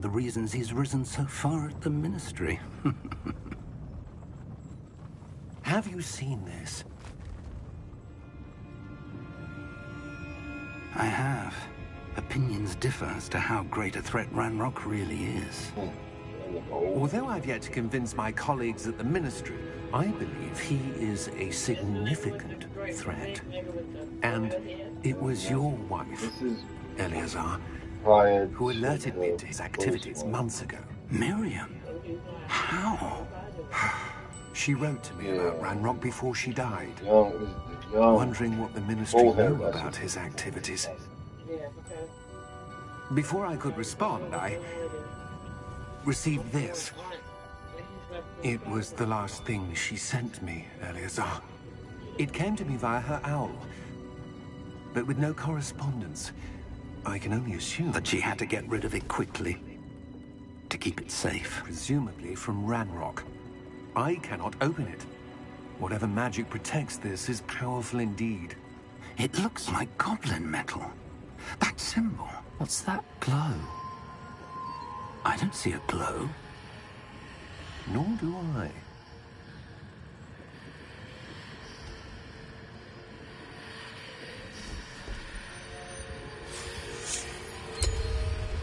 The reasons he's risen so far at the Ministry. Have you seen this? I have. Opinions differ as to how great a threat Ranrock really is. Although I've yet to convince my colleagues at the Ministry, I believe he is a significant threat. And it was your wife, Eleazar, who alerted me to his activities months ago. Miriam? How? She wrote to me about Ranrock before she died, wondering what the Ministry knew about his activities. Before I could respond, I received this. It was the last thing she sent me, Eleazar. It came to me via her owl, but with no correspondence. I can only assume That she had to get rid of it quickly. To keep it safe. presumably from Ranrock. I cannot open it. Whatever magic protects this is powerful indeed. It looks like goblin metal. That symbol. What's that glow? I don't see a glow. Nor do I.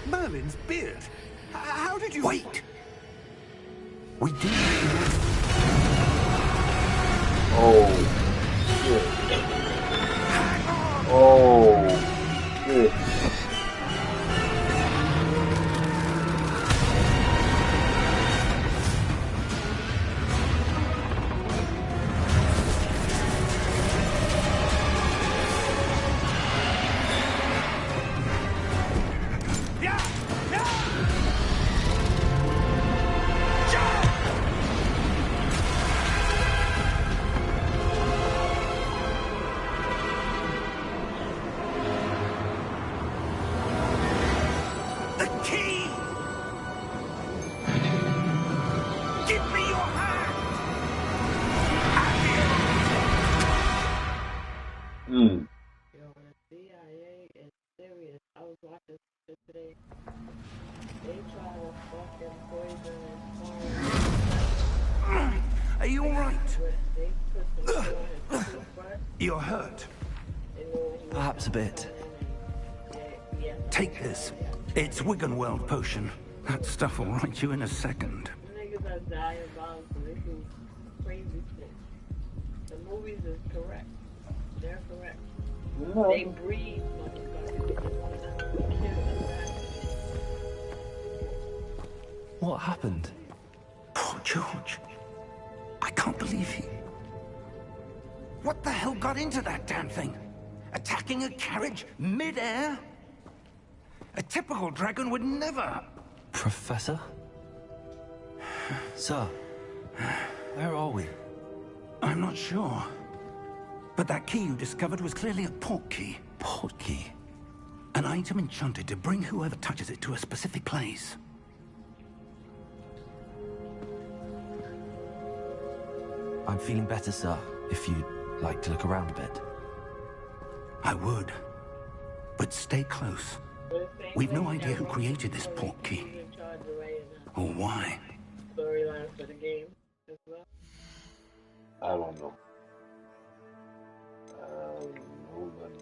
Merlin's beard. How did you... Wait! We did. Oh, shit. Oh, shit. The key! Give me your hand! Hmm. Yo, the CIA is serious. I was watching this today. They try to fucking poison and fire. Are you alright? They put some shit on his toothbrush. You're hurt. They knew he was Perhaps a bit. yeah. Take this. It's Wiggenweld potion. That stuff will right you in a second. Niggas are diabolical. They do crazy shit. The movies is correct. They're correct. They breed motherfuckers. They just want to kill them. What happened? Poor George. I can't believe he... What the hell got into that damn thing? Attacking a carriage mid-air? A typical dragon would never... Professor? Sir, where are we? I'm not sure. But that key you discovered was clearly a port key. Port key? An item enchanted to bring whoever touches it to a specific place. I'm feeling better, sir, if you'd like to look around a bit. I would. But stay close. We've no idea who created this port key. Or why. Storyline for the game as well. I don't know. I don't know.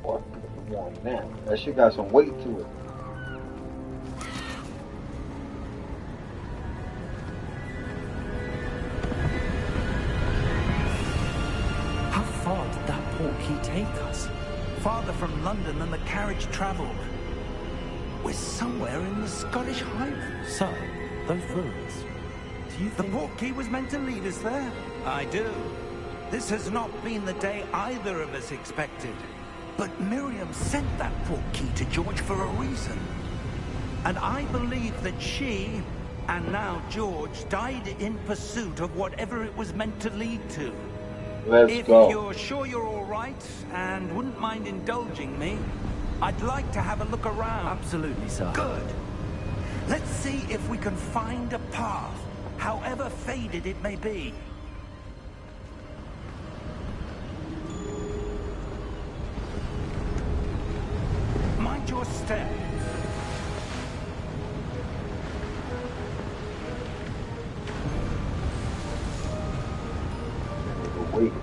What? Yeah, man, that shit got some weight to it. How far did that port key take us? Farther from London than the carriage travelled. We're somewhere in the Scottish Highlands. Sir, those ruins. Do you The think... port key was meant to lead us there? I do. This has not been the day either of us expected. But Miriam sent that port key to George for a reason. And I believe that she, And now George died in pursuit of whatever it was meant to lead to. Let's go. If you're sure you're all right and wouldn't mind indulging me, I'd like to have a look around. Absolutely, sir. Good. Let's see if we can find a path, however faded it may be. Mind your step.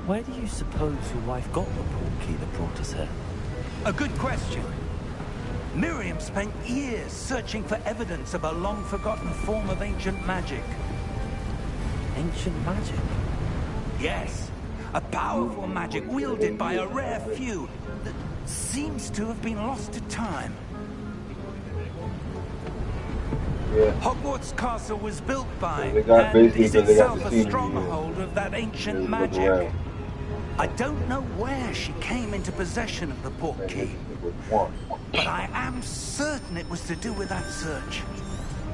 Where do you suppose your wife got the portkey that brought us here? A good question. Miriam spent years searching for evidence of a long-forgotten form of ancient magic. Ancient magic? Yes, a powerful magic wielded by a rare few that seems to have been lost to time. Yeah. Hogwarts Castle was built by, They got and basically is because they got itself the a scenery stronghold of that ancient Look magic. around. I don't know where she came into possession of the portkey, but I am certain it was to do with that search.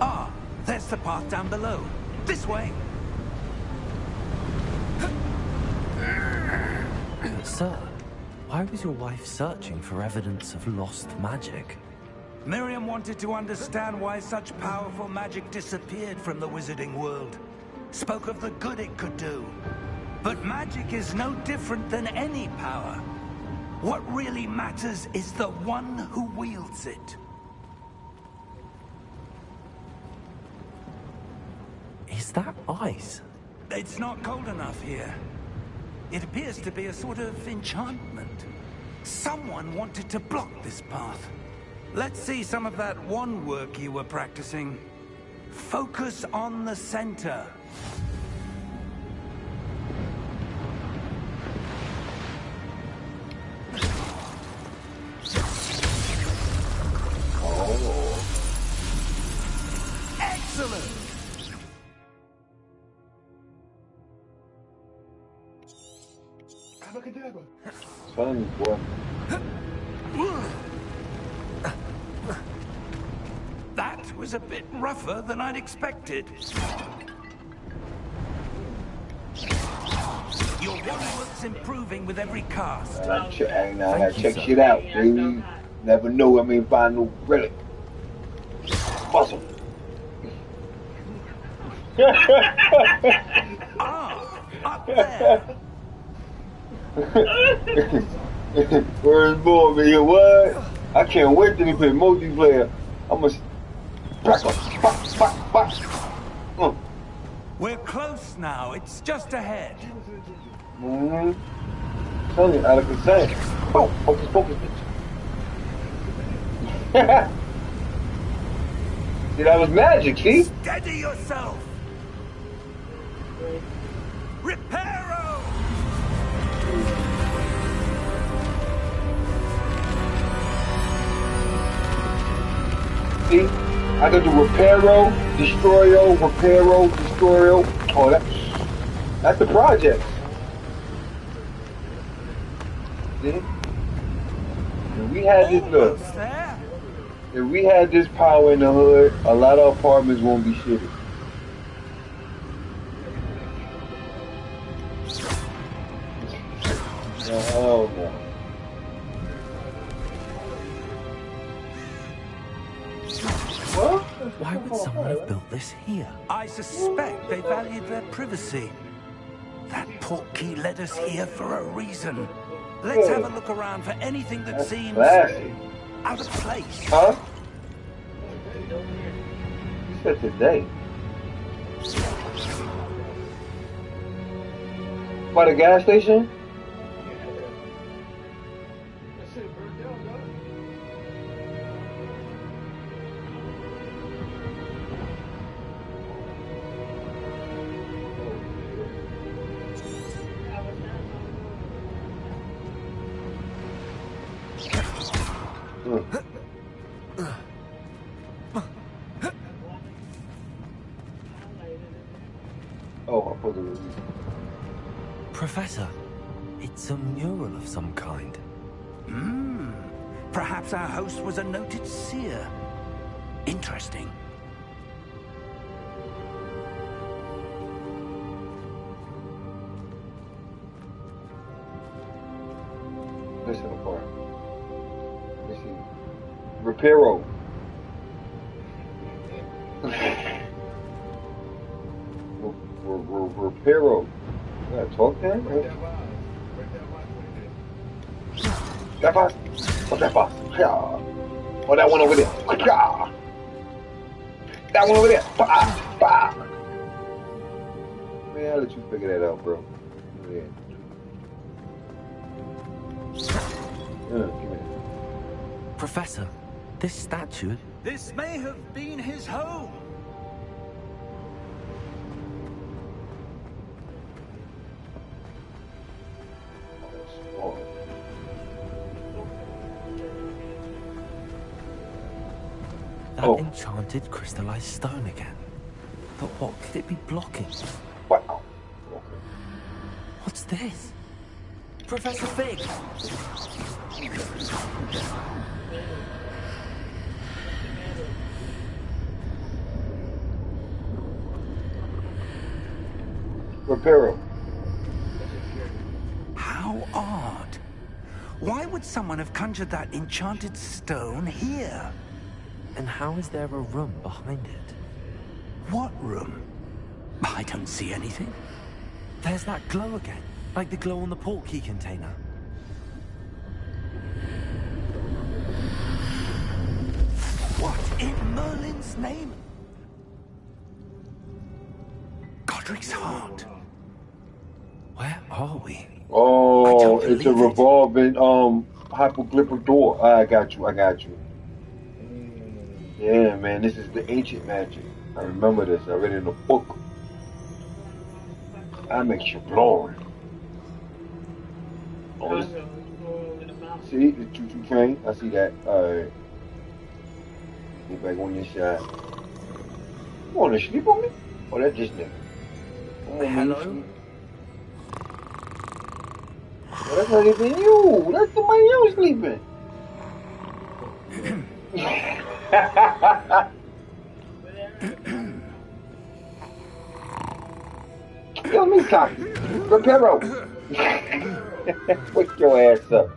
Ah, there's the path down below. This way. Sir, why was your wife searching for evidence of lost magic? Miriam wanted to understand why such powerful magic disappeared from the wizarding world. Spoke of the good it could do. But magic is no different than any power. What really matters is the one who wields it. Is that ice? It's not cold enough here. It appears to be a sort of enchantment. Someone wanted to block this path. Let's see some of that wand work you were practicing. Focus on the center. Excellent! Funny boy. That was a bit rougher than I'd expected. Your wand work's improving with every cast. I gotta check shit out, baby. Never know, I may find no relic. Awesome. Ah, up there. Where's more, man? What? I can't wait till they play multiplayer. I'm gonna We're close now. It's just ahead. Tell you, out of concern. Oh, focus, focus, bitch. See, that was magic, see? Steady yourself. Reparo! See? I got the Reparo, Destroyo, Reparo, Destroyo. Oh, that's the project. See? If we had this look. If we had this power in the hood, a lot of apartments won't be shitty. Oh no. What? Why would someone have built this here? I suspect they valued their privacy. That portkey led us here for a reason. Let's have a look around for anything that seems classy. out of place. Huh? You said today. By the gas station? Oh, I put it. Professor, it's a mural of some kind. Perhaps our host was a noted seer. Interesting. missing a part. Let me see. Reparo. Reparo. You gotta talk to him? That boss. Oh, that boss. Oh, that one over there. That one over there. Man, I'll let you figure that out, bro. Yeah. Give me that. Professor, this statue... This may have been his home. That enchanted crystallized stone again. But what could it be blocking? Wow. Okay. What's this? Professor Fig! Reparo. How odd. Why would someone have conjured that enchanted stone here? And how is there a room behind it? What room? I don't see anything. There's that glow again, like the glow on the portkey container. What in Merlin's name? Godric's heart. Where are we? Oh, it's a revolving hypoglyphic door. I got you. Yeah, man, this is the ancient magic. I remember this. I read it in a book. That makes you blind. Oh, see, the choo-choo train. I see that. Alright. Get back on your shot. You wanna sleep on me? Oh, that's just nigga. Hello? Oh, that's not even you. That's somebody else sleeping. Yo, me talking. Reparo. Wake your ass up.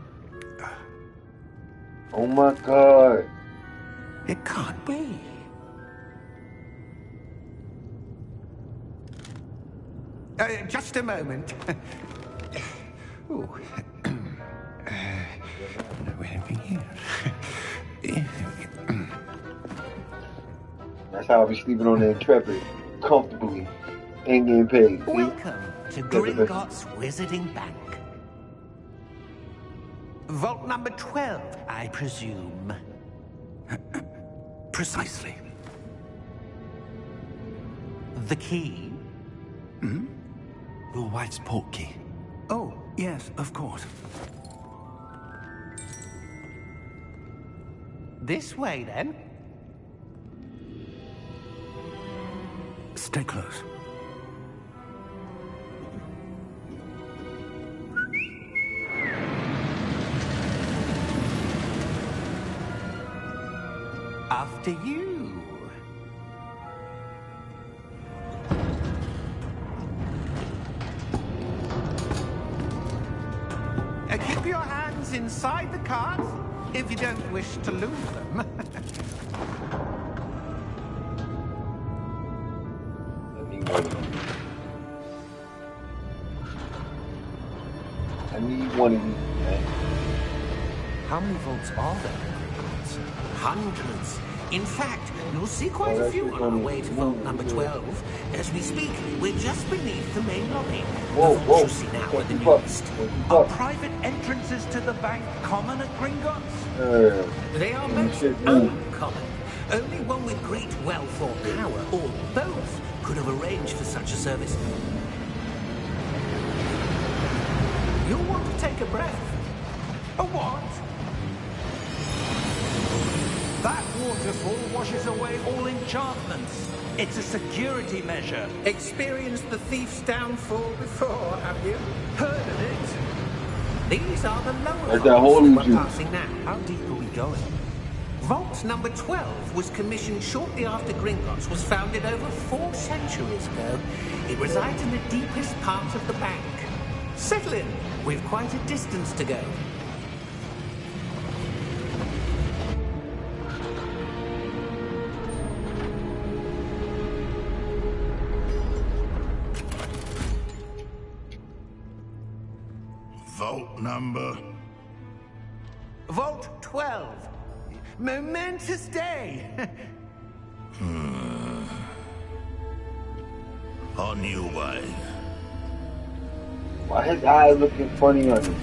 Oh my God. It can't be. Just a moment. Ooh. That's how I be sleeping on the Intrepid, comfortably, and getting paid. See? Welcome to Gringotts Wizarding Bank. Vault number 12, I presume. Precisely. The key? Hmm? Your wife's portkey. Oh, yes, of course. This way, then. Stay close. After you. Keep your hands inside the cart if you don't wish to lose them. I need one of these, man. How many vaults are there? Hundreds. In fact, you'll see quite a few on our way to vault number 12. As we speak, we're just beneath the main lobby. Whoa, whoa. You see now at the newest. Are private entrances to the bank common at Gringotts? They are most uncommon. Only one with great wealth or power, or both, could have arranged for such a service. You'll want to take a breath. A what? That waterfall washes away all enchantments. It's a security measure. Experienced the thief's downfall before, have you? Heard of it? These are the lower That's that vaults holy we're juice. passing now. How deep are we going? Vault number 12 was commissioned shortly after Gringotts was founded over 4 centuries ago. It resides in the deepest part of the bank. Settle in. We've quite a distance to go. vault number? Vault 12. Momentous day. On your way. Why his eyes looking funny on him?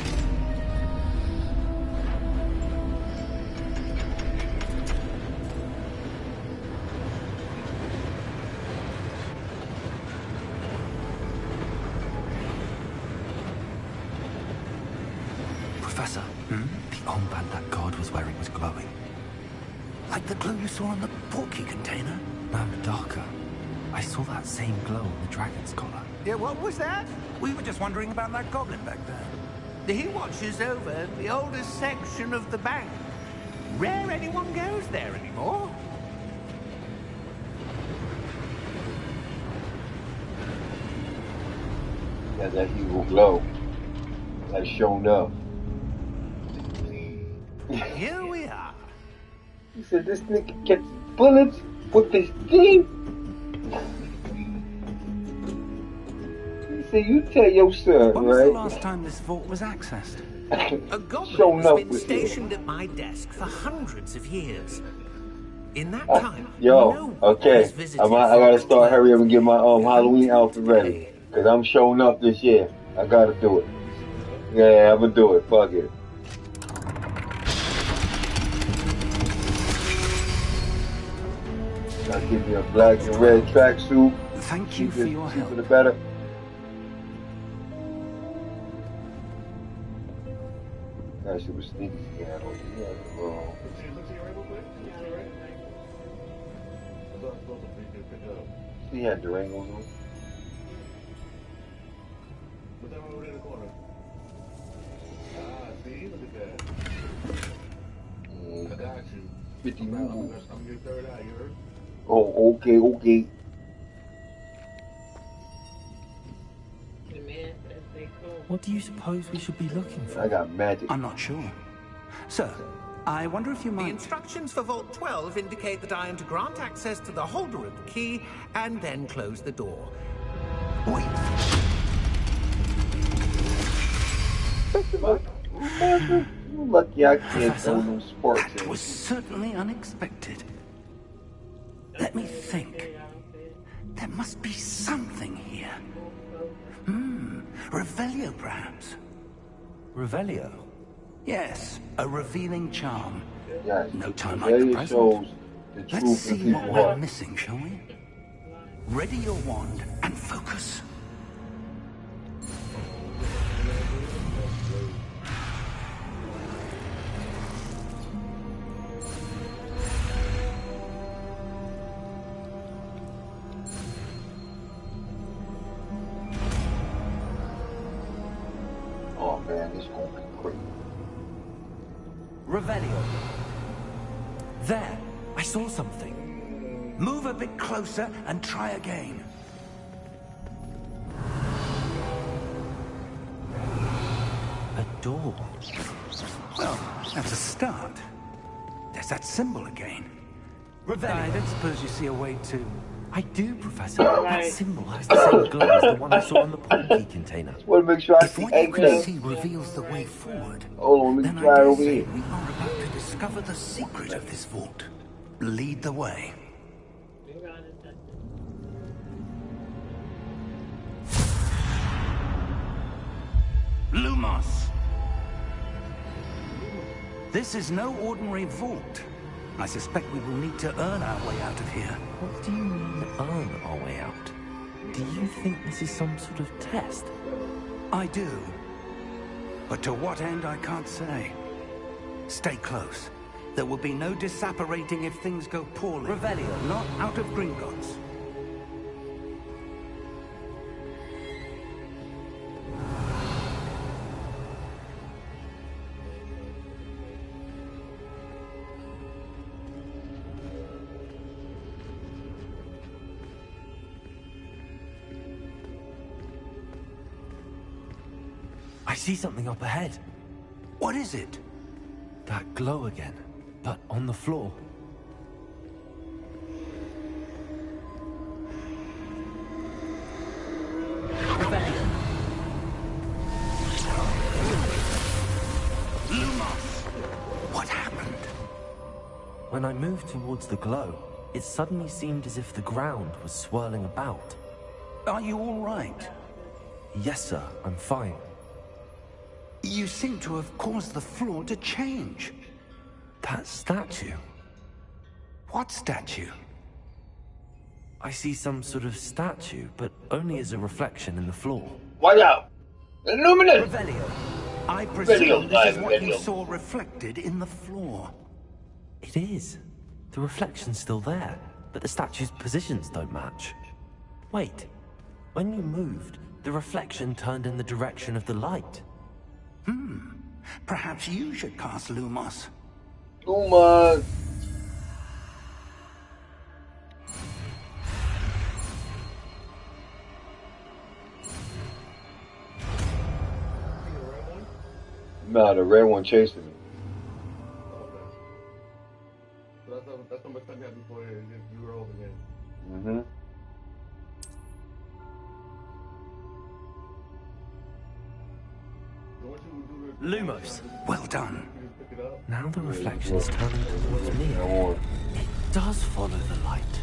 Professor, the armband that guard was wearing was glowing. Like the glow you saw in the portkey container? No, darker. I saw that same glow on the dragon's collar. Yeah, what was that? We were just wondering about that goblin back there. He watches over the oldest section of the bank. Rare anyone goes there anymore. Got that evil glow. That's shown up. Here we are. He said this nigga gets bullets with his teeth. He said you tell your son, When was right? the last time this vault was accessed? A goblin Showing has up been with stationed you. at my desk for hundreds of years. In that time, Yo, no one okay. has visited I gotta Vault start 12. hurry up and get my Halloween outfit ready. Cause I'm showing up this year. I gotta do it. Yeah, I'm gonna do it. Fuck it. Gotta give me a black and red tracksuit. Thank you for your help. For the better. That shit was sneaky. Yeah, he had Durangos on. Put that one over in the corner. Ah, see? Look at that. I got you. 50 I'm moves. I'm your third eye, you heard? Oh, okay, okay. The man says they close. What do you suppose we should be looking for? I got magic. I'm not sure. Sir, I wonder if you The might... instructions for Vault 12 indicate that I am to grant access to the holder of the key and then close the door. Wait. Lucky I can't own them sports. That was certainly unexpected. Let me think. There must be something here. Revelio, perhaps. Revelio? Yes, a revealing charm. Yes. No time like the Revelio present. shows the Let's truth see in what people's we're heart. missing, shall we? Ready your wand and focus. Oh man, this gonna be great. Revelio. There! I saw something. Move a bit closer and try again. A door. Well, that's a start. There's that symbol again. Revelio. I don't suppose you see a way to... I do, Professor. That symbol has the same glow as the one I saw on the portkey container. Want to make sure I If see what you can eggplant. see reveals the way forward, Hold on, let then me I try it dare over say here. we are about to discover the secret of this vault. Lead the way. Lumos! This is no ordinary vault. I suspect we will need to earn our way out of here. What do you mean, earn our way out? Do you think this is some sort of test? I do. But to what end, I can't say. Stay close. There will be no disapparating if things go poorly. Revelio. Not out of Gringotts. I see something up ahead. What is it? That glow again, but on the floor. Revelio. When I moved towards the glow, it suddenly seemed as if the ground was swirling about. Are you all right? Yes, sir, I'm fine. You seem to have caused the floor to change. That statue. What statue? I see some sort of statue, but only as a reflection in the floor. Watch out! Illuminate! Revelio. I presume this is what you saw reflected in the floor. It is. The reflection's still there, but the statue's positions don't match. Wait. When you moved, the reflection turned in the direction of the light. Perhaps you should cast Lumos. Lumos! Nah, the red one chasing me. Okay. So that's how much time you had before you were over again. Mm-hmm. Lumos. Well done. Now the reflection is turning towards me. It does follow the light.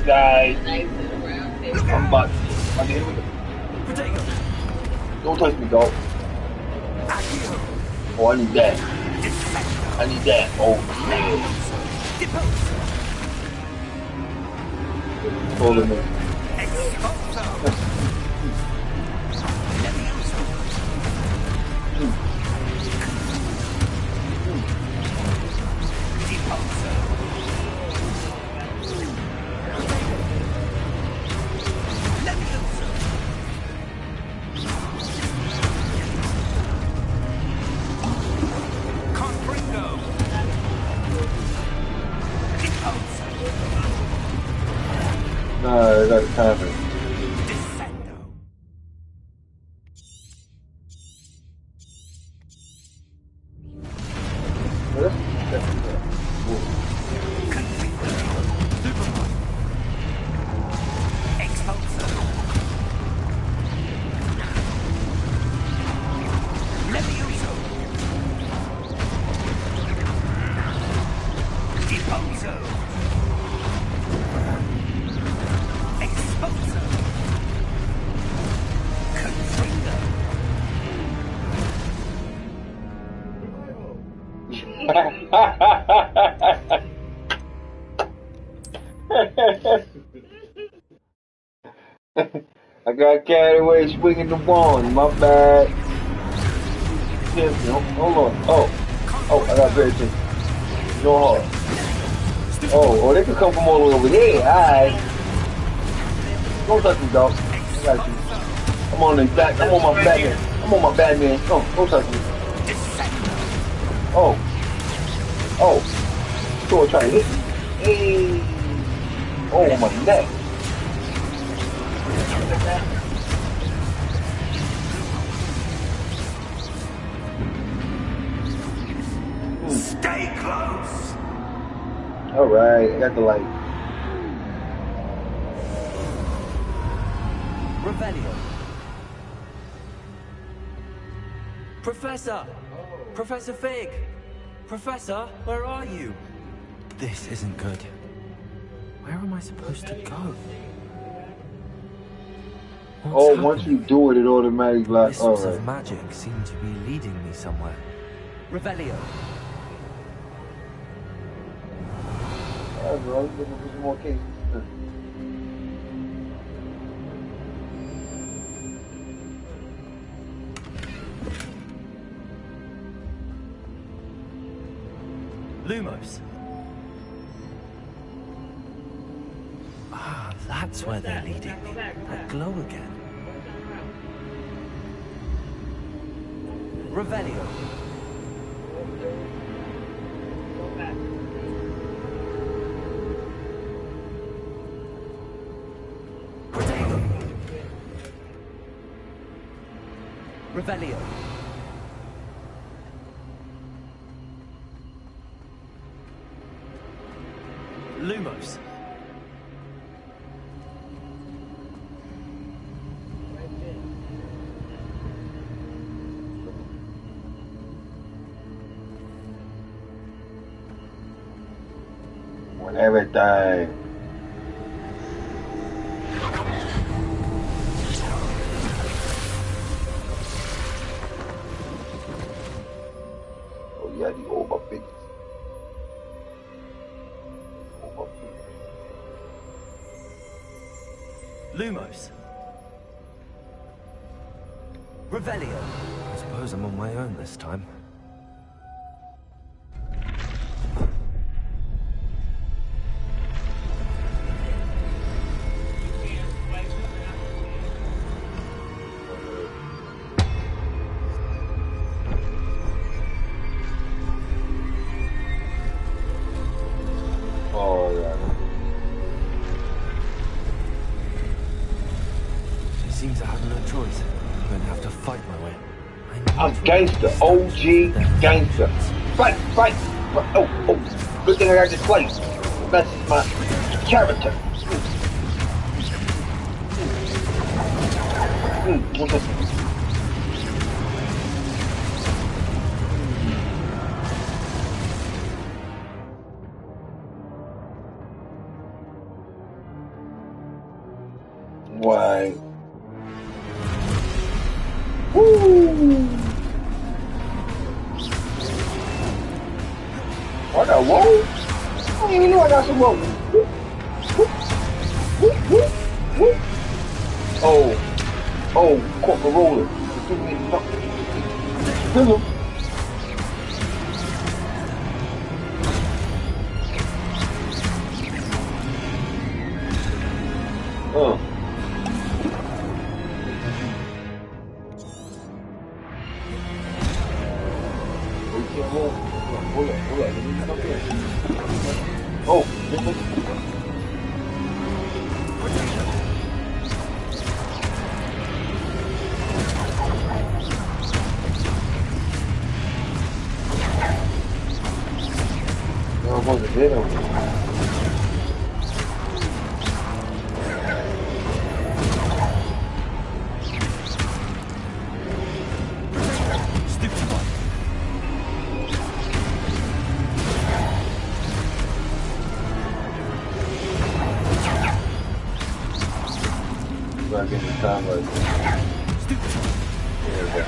Guys, I'm about to hit with it. Don't touch me, dog. Oh, I need that. I need that. Oh, man. Hold on. No, that's happening. I got carried away swinging the wand. My bad. Hold on. Oh, I got very attention. No hard. Oh, they could come from all the way over there. Alright. Don't touch me, dog. I got you. I'm on the back. I'm on my Batman. I'm on my Batman. No, don't touch me. Oh. So trying to hit me. Hey. Oh, my neck. Stay close. All right, I got the light. Revelio. Professor! Professor Fig! Professor, where are you? This isn't good. Where am I supposed to go? What's once you do it, it automatically like, all right. Of magic seem to be leading me somewhere. Revelio. Alright, bro, looking for some more cases. Lumos. Ah, that's where they're leading me. That glow again. Revelio. Revelio. Lumos. On everything. Oh yeah, the overfit. Lumos. Revelio. I suppose I'm on my own this time. Oh yeah. It seems I have no choice. I'm going to have to fight my way. I'm gangster, OG gangster. Fight, fight, fight. Oh, oh. Good thing I got this place. That's my character. What's this? Why? Woo! I got woe? I don't even know I got some woe. Oh, oh, corporate roller. Hello. Oh, no, I'm on the video. Get the time right there. There we go.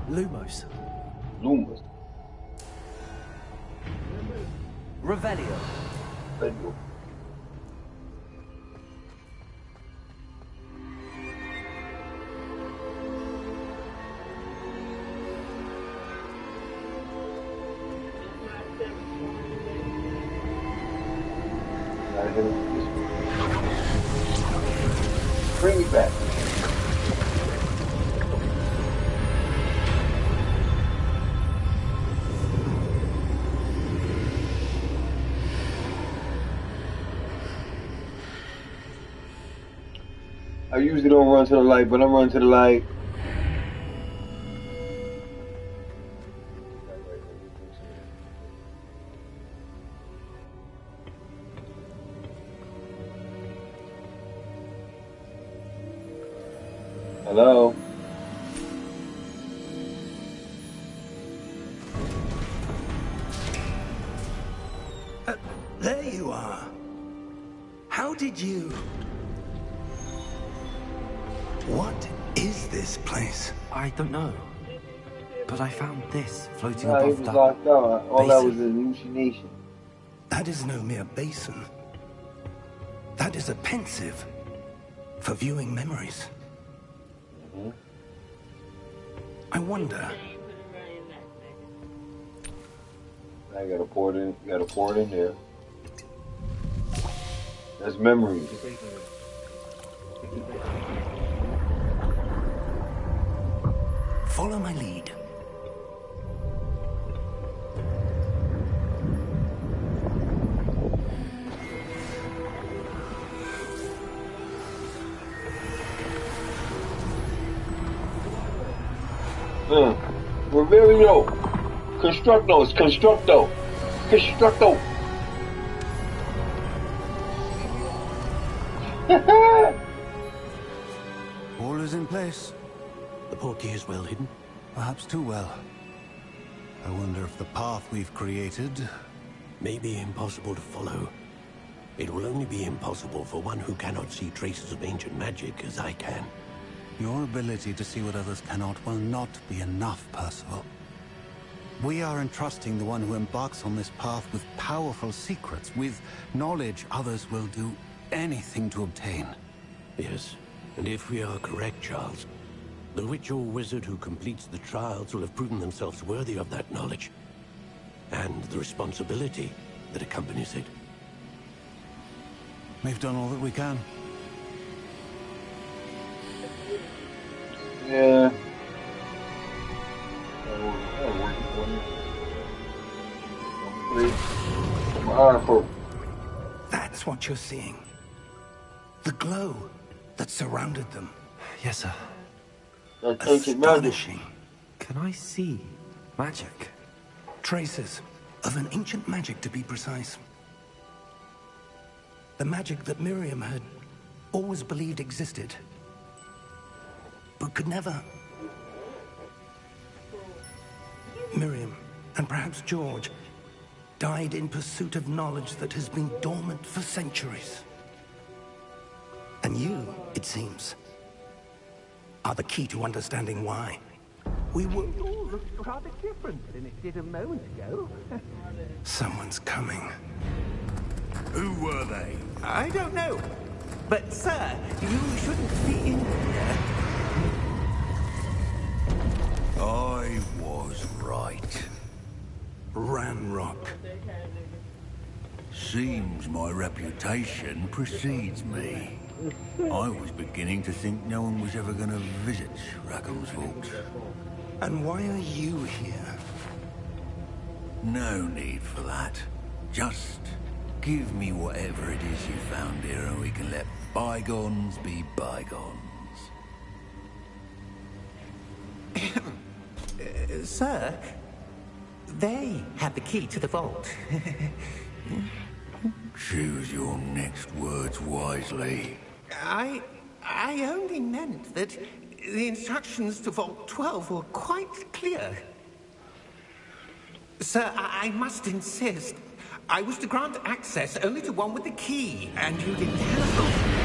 Lumos. Lumos. Revelio. Revelio. Bring me back. I usually don't run to the light, but I'm running to the light. Hello? There you are. How did you... What is this place? I don't know. But I found this floating Nah, he above was that locked out. All that was basin. an hallucination. That is no mere basin. That is a pensive for viewing memories. I wonder. I gotta pour it in. You gotta pour it in there. That's memories. Follow my lead. We're very low. Constructos, constructo. Constructo. All is in place. The portkey is well hidden. Perhaps too well. I wonder if the path we've created... May be impossible to follow. It will only be impossible for one who cannot see traces of ancient magic as I can. Your ability to see what others cannot will not be enough, Percival. We are entrusting the one who embarks on this path with powerful secrets, with knowledge others will do anything to obtain. Yes, and if we are correct, Charles, the witch or wizard who completes the trials will have proven themselves worthy of that knowledge, and the responsibility that accompanies it. We've done all that we can. Yeah. That's what you're seeing. The glow that surrounded them. Yes, sir. That's ancient magic. Astonishing. Can I see magic? Traces of an ancient magic, to be precise. The magic that Miriam had always believed existed, but could never. Miriam, and perhaps George, died in pursuit of knowledge that has been dormant for centuries. And you, it seems, are the key to understanding why. We were... It all looks rather different than it did a moment ago. Someone's coming. Who were they? I don't know. But, sir, you shouldn't be in here. I was right. Ranrock. Seems my reputation precedes me. I was beginning to think no one was ever going to visit Rackham's Vault. And why are you here? No need for that. Just give me whatever it is you found here and we can let bygones be bygones. Sir, they had the key to the vault. Choose your next words wisely. I only meant that the instructions to Vault 12 were quite clear. Sir, I must insist. I was to grant access only to one with the key, and you didn't have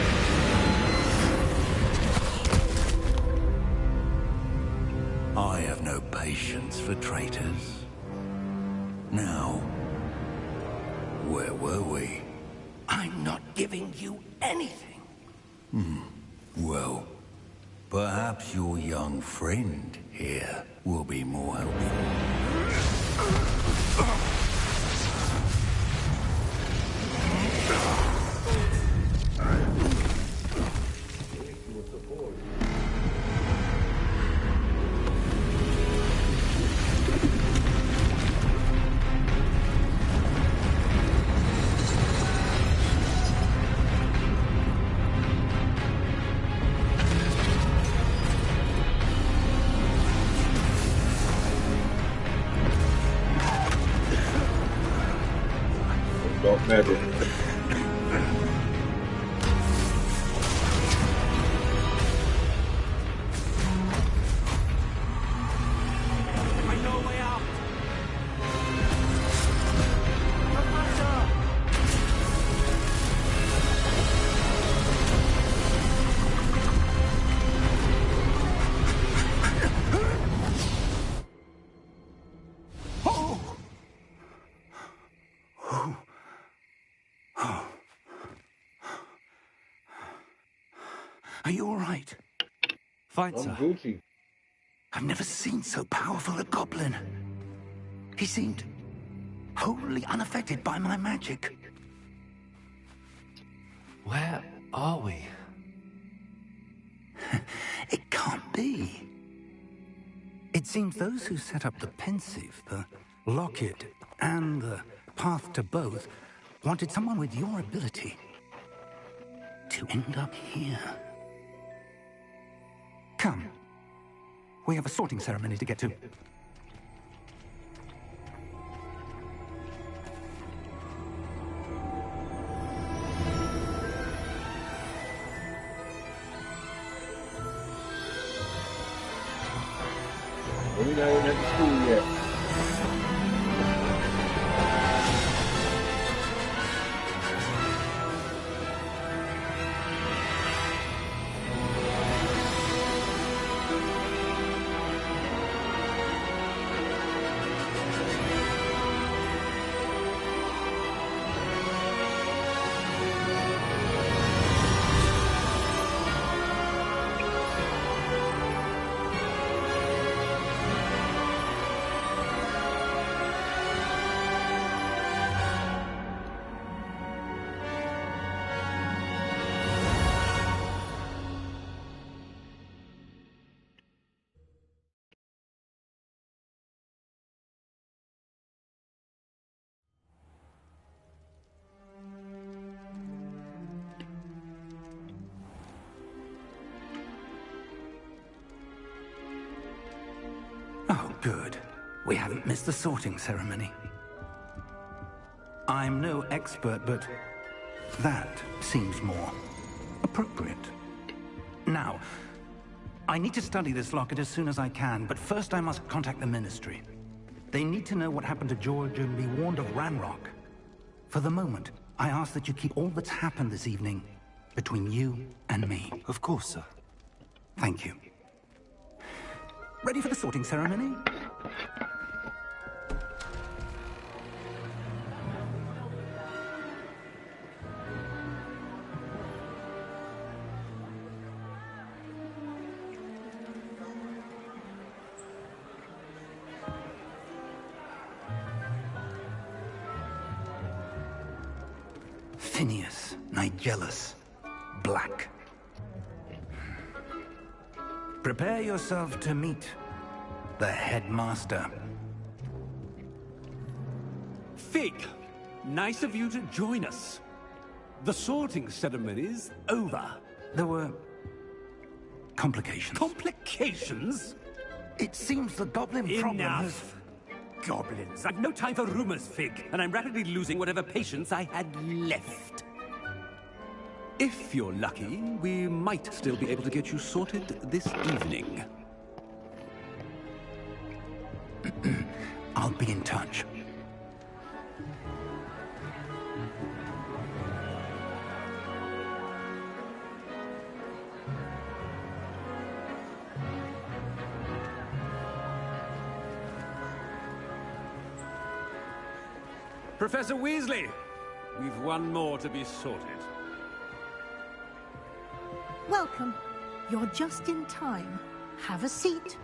I have no patience for traitors. Now, where were we? I'm not giving you anything. Well, perhaps your young friend here will be more helpful. Don't matter. Oh. Oh. Are you all right? Fine, sir. Gucci. I've never seen so powerful a goblin. He seemed wholly unaffected by my magic. Where are we? It can't be. It seems those who set up the Pensieve, the Locket, and the Path to Both wanted someone with your ability to end up here. Come. We have a sorting ceremony to get to. We're not even at the school yet. Oh, good. We haven't missed the sorting ceremony. I'm no expert, but that seems more appropriate. Now, I need to study this locket as soon as I can, but first I must contact the Ministry. They need to know what happened to George and be warned of Ranrock. For the moment, I ask that you keep all that's happened this evening between you and me. Of course, sir. Thank you. Ready for the sorting ceremony? Phineas Nigellus Black. Prepare yourself to meet the headmaster. Fig, nice of you to join us. The sorting ceremony's over. There were complications. Complications? It seems the goblin problem has... Enough! Goblins. I've no time for rumors, Fig, and I'm rapidly losing whatever patience I had left. If you're lucky, we might still be able to get you sorted this evening. I'll be in touch. Professor Weasley, we've one more to be sorted. Welcome. You're just in time. Have a seat.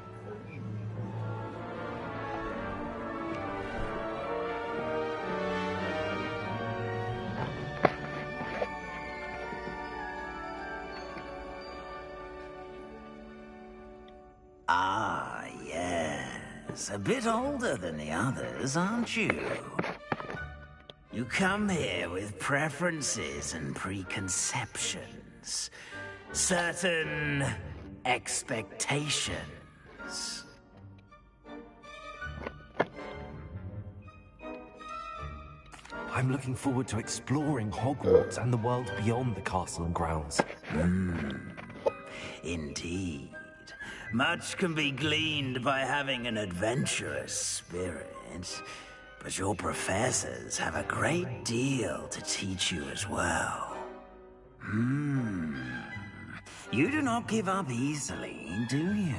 Ah, yes. A bit older than the others, aren't you? You come here with preferences and preconceptions. Certain expectations. I'm looking forward to exploring Hogwarts and the world beyond the castle and grounds. Indeed. Much can be gleaned by having an adventurous spirit, but your professors have a great deal to teach you as well. You do not give up easily, do you?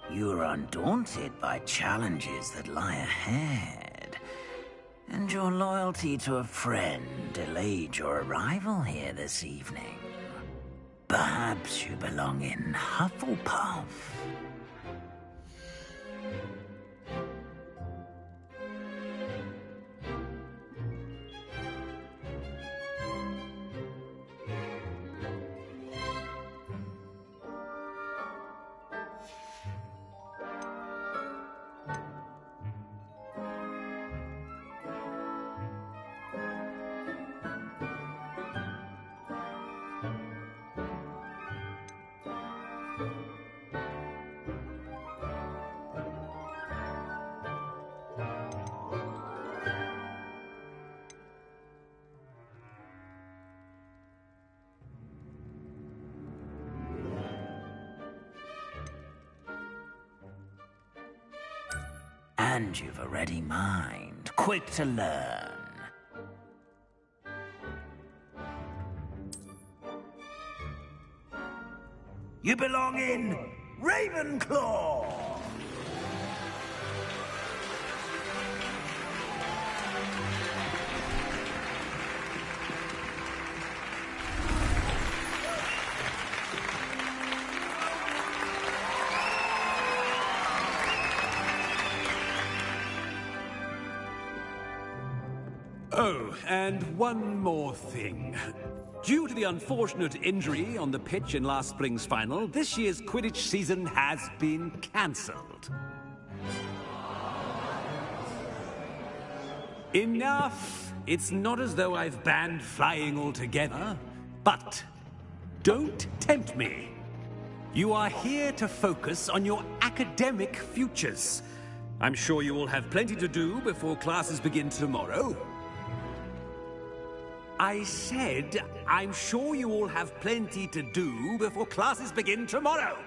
You are undaunted by challenges that lie ahead. And And your loyalty to a friend delayed your arrival here this evening. Perhaps you belong in Hufflepuff. And you've a ready mind, quick to learn. You belong in Ravenclaw! Oh, and one more thing. Due to the unfortunate injury on the pitch in last spring's final, this year's Quidditch season has been cancelled. Enough! It's not as though I've banned flying altogether, but don't tempt me. You are here to focus on your academic futures. I'm sure you all have plenty to do before classes begin tomorrow. I said, I'm sure you all have plenty to do before classes begin tomorrow.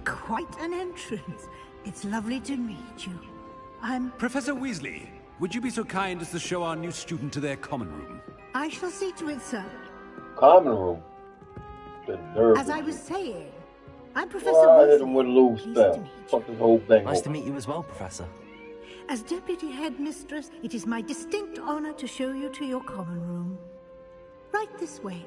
Quite an entrance. It's lovely to meet you. I'm... Professor Weasley, would you be so kind as to show our new student to their common room? I shall see to it, sir. Common room? As I was saying, I'm Professor Well, I hit Weasley. him with a little spell. Fuck this whole thing. Nice to meet you as well, Professor. As Deputy Headmistress, it is my distinct honor to show you to your common room. Right this way.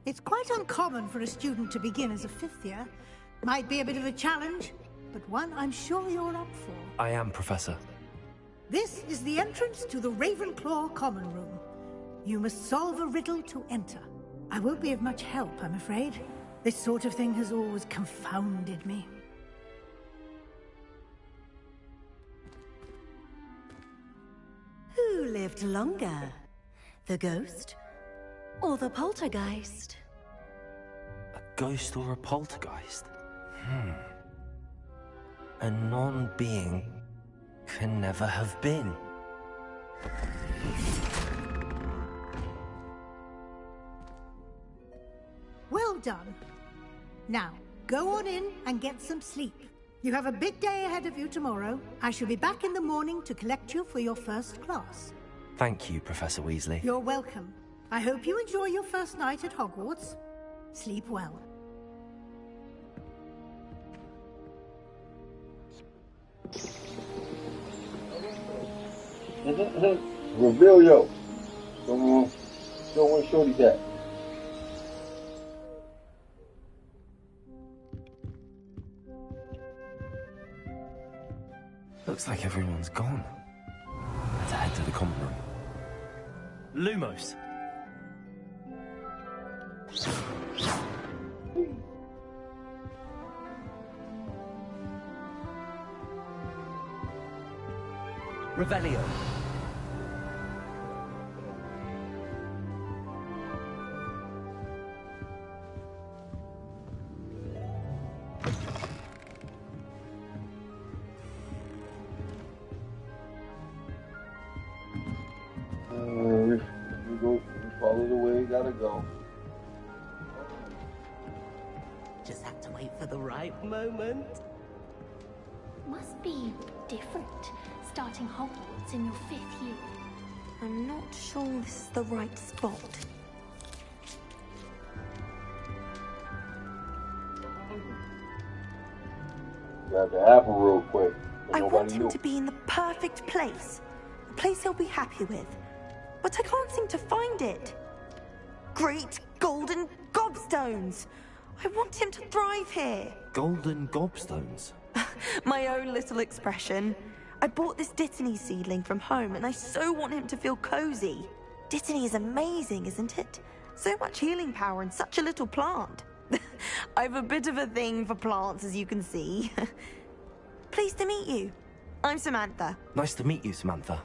It's quite uncommon for a student to begin as a fifth year. Might be a bit of a challenge, but one I'm sure you're up for. I am, Professor. This is the entrance to the Ravenclaw common room. You must solve a riddle to enter. I won't be of much help, I'm afraid. This sort of thing has always confounded me. Who lived longer? The ghost or the poltergeist? A ghost or a poltergeist? A non-being can never have been. Well done. Now, go on in and get some sleep. You have a big day ahead of you tomorrow. I shall be back in the morning to collect you for your first class. Thank you, Professor Weasley. You're welcome. I hope you enjoy your first night at Hogwarts. Sleep well. Revelio. Show where Shorty's at. Looks like everyone's gone. Let's head to the common room. Lumos! Revelio. We follow the way we gotta go. Just have to wait for the right moment. Must be different, starting Hogwarts in your 5th year. I'm not sure this is the right spot. Got the apple real quick. I want him to be in the perfect place. A place he'll be happy with. But I can't seem to find it. Great golden gobstones! I want him to thrive here. Golden gobstones? My own little expression. I bought this Dittany seedling from home and I so want him to feel cozy. Dittany is amazing, isn't it? So much healing power in such a little plant. I've a bit of a thing for plants, as you can see. Pleased to meet you. I'm Samantha. Nice to meet you, Samantha.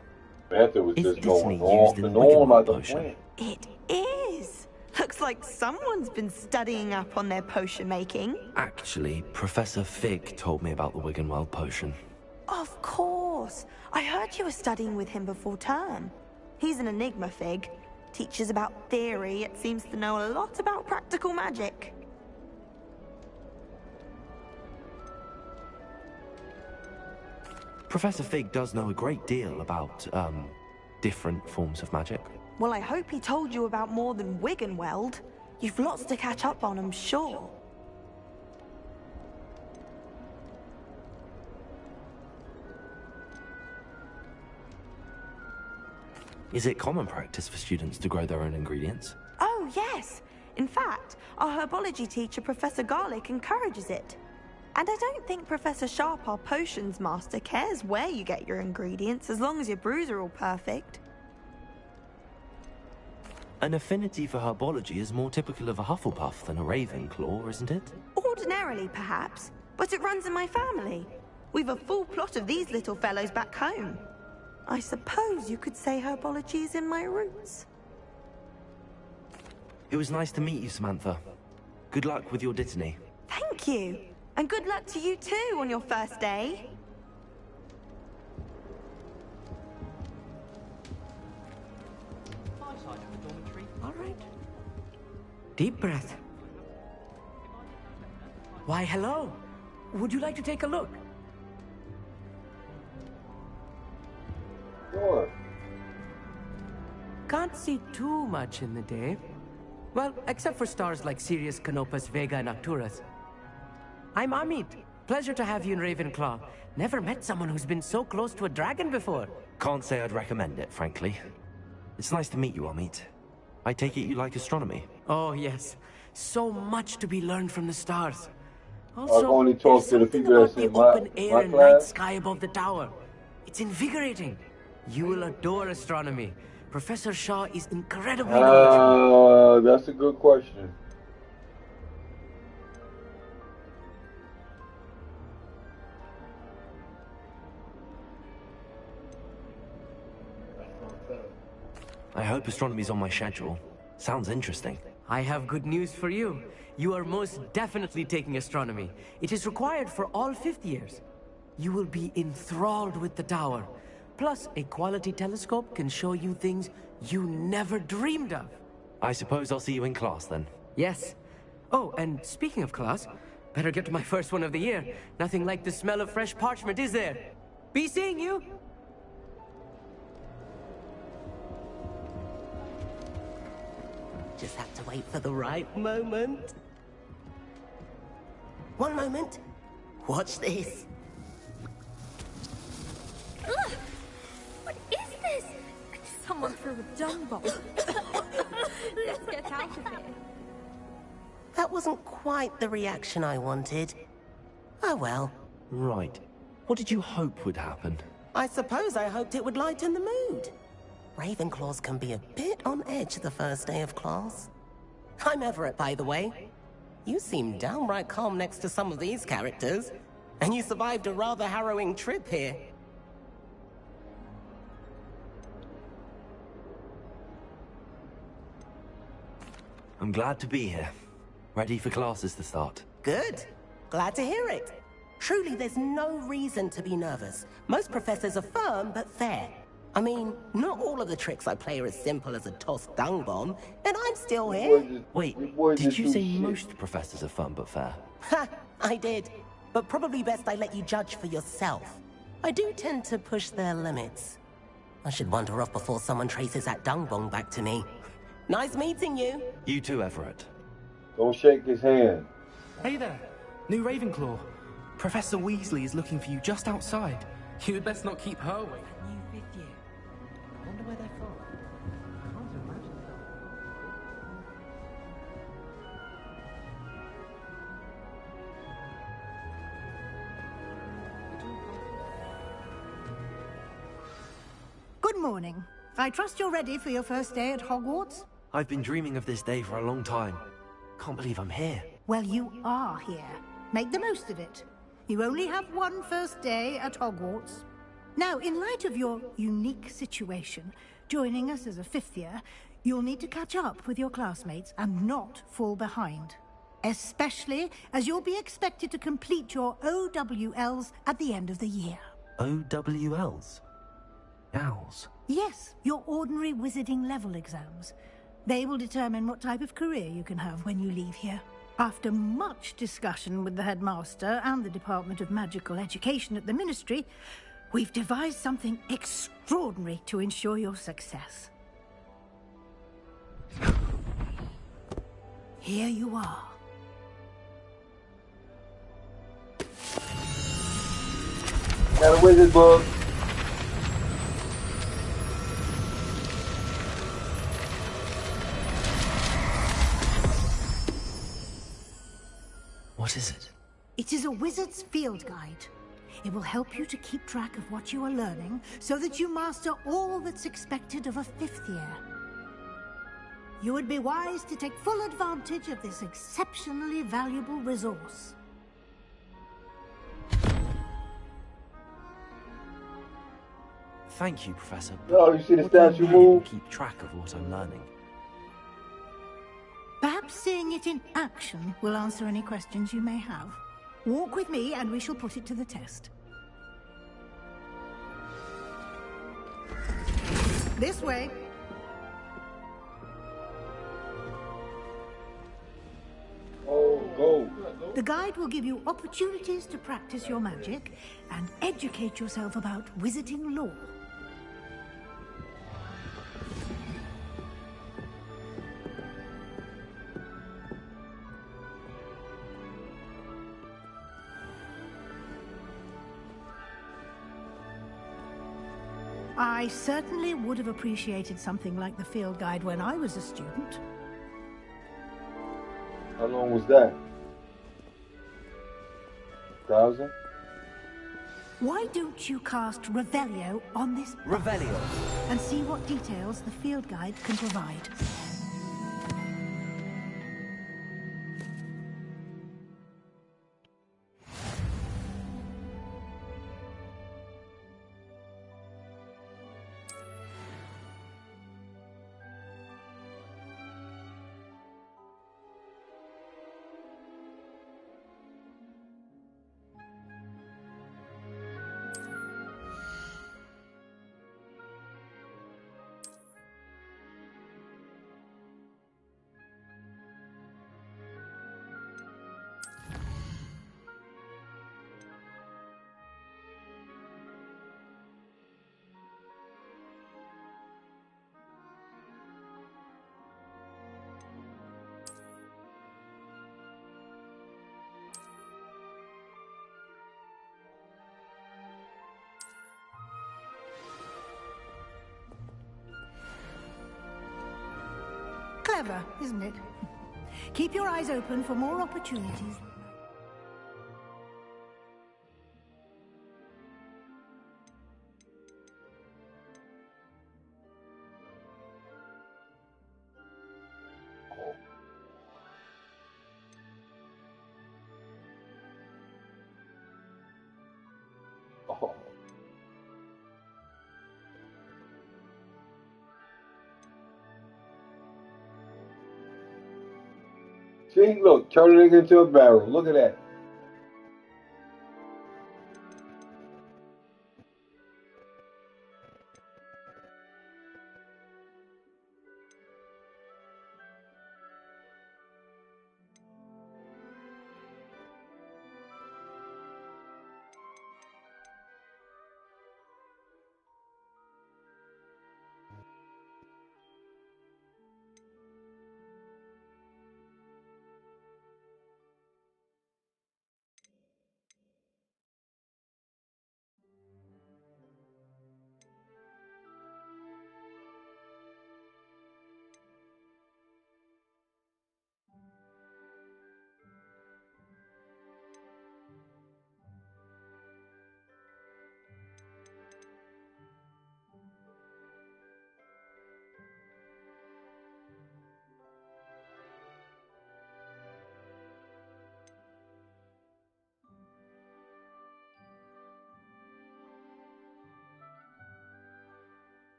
Samantha was Is just Dittany going off used in and the on Wiggenweld like a potion? plant. It is. Looks like someone's been studying up on their potion making. Actually, Professor Fig told me about the Wiggenweld potion. Of course. I heard you were studying with him before term. He's an enigma, Fig. Teaches about theory, yet seems to know a lot about practical magic. Professor Fig does know a great deal about, different forms of magic. Well, I hope he told you about more than Wiggenweld. You've lots to catch up on, I'm sure. Is it common practice for students to grow their own ingredients? Oh, yes. In fact, our herbology teacher, Professor Garlick, encourages it. And I don't think Professor Sharp, our potions master, cares where you get your ingredients, as long as your brews are all perfect. An affinity for herbology is more typical of a Hufflepuff than a Ravenclaw, isn't it? Ordinarily, perhaps, but it runs in my family. We've a full plot of these little fellows back home. I suppose you could say herbology is in my roots. It was nice to meet you, Samantha. Good luck with your Dittany. Thank you. And good luck to you too on your first day. All right. Deep breath. Why, hello. Would you like to take a look? Sure. Can't see too much in the day. Well, except for stars like Sirius, Canopus, Vega, and Arcturus. I'm Amit. Pleasure to have you in Ravenclaw. Never met someone who's been so close to a dragon before. Can't say I'd recommend it, frankly. It's nice to meet you, Amit. I take it you like astronomy? Oh, yes. So much to be learned from the stars. I've only talked to the people that's in open air my and night class. sky above the tower. It's invigorating. You will adore astronomy. Professor Shaw is incredibly knowledgeable. That's a good question. I hope astronomy's on my schedule. Sounds interesting. I have good news for you. You are most definitely taking astronomy. It is required for all 5th years. You will be enthralled with the tower. Plus, a quality telescope can show you things you never dreamed of. I suppose I'll see you in class then. Yes. Oh, and speaking of class, better get to my first one of the year. Nothing like the smell of fresh parchment, is there? Be seeing you! Just have to wait for the right moment. One moment. Watch this. Ugh! What is this? Someone threw a dung bomb. Let's get out of here. That wasn't quite the reaction I wanted. Oh well. Right. What did you hope would happen? I suppose I hoped it would lighten the mood. Ravenclaws can be a bit on edge the first day of class. I'm Everett, by the way. You seem downright calm next to some of these characters. And you survived a rather harrowing trip here. I'm glad to be here. Ready for classes to start. Good. Glad to hear it. Truly, there's no reason to be nervous. Most professors are firm but fair. I mean, not all of the tricks I play are as simple as a tossed dung bomb, and I'm still here. Wait, did you say most professors are fun but fair? Ha! I did. But probably best I let you judge for yourself. I do tend to push their limits. I should wander off before someone traces that dung bong back to me. Nice meeting you. You too, Everett. Don't shake his hand. Hey there, new Ravenclaw. Professor Weasley is looking for you just outside. You had best not keep her away. New with you. I wonder where they're from. I can't imagine Good morning. I trust you're ready for your first day at Hogwarts? I've been dreaming of this day for a long time. Can't believe I'm here. Well, you are here. Make the most of it. You only have one first day at Hogwarts. Now, in light of your unique situation, joining us as a fifth year, you'll need to catch up with your classmates and not fall behind. Especially as you'll be expected to complete your OWLs at the end of the year. OWLs? Owls? Yes, your ordinary wizarding level exams. They will determine what type of career you can have when you leave here. After much discussion with the headmaster and the Department of Magical Education at the Ministry, we've devised something extraordinary to ensure your success. Here you are. Got a wizard book. What is it? It is a wizard's field guide. It will help you to keep track of what you are learning so that you master all that's expected of a fifth year. You would be wise to take full advantage of this exceptionally valuable resource. Thank you, Professor. Oh, you see the What do I statue need move? to keep track of what I'm learning. Perhaps seeing it in action will answer any questions you may have. Walk with me and we shall put it to the test. This way. Oh, go. The guide will give you opportunities to practice your magic and educate yourself about wizarding lore. I certainly would have appreciated something like the field guide when I was a student. How long was that? 1,000? Why don't you cast Revelio on this book Revelio. and see what details the field guide can provide? Clever, isn't it? Keep your eyes open for more opportunities. Oh. See, look, turning it into a barrel. Look at that.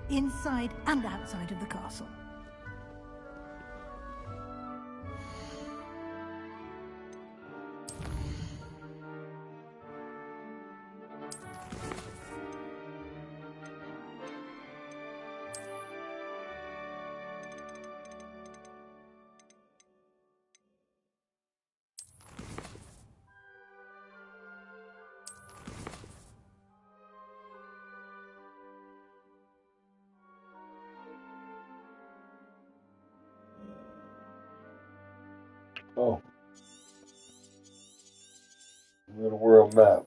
inside and outside of the castle. Oh. Little world map.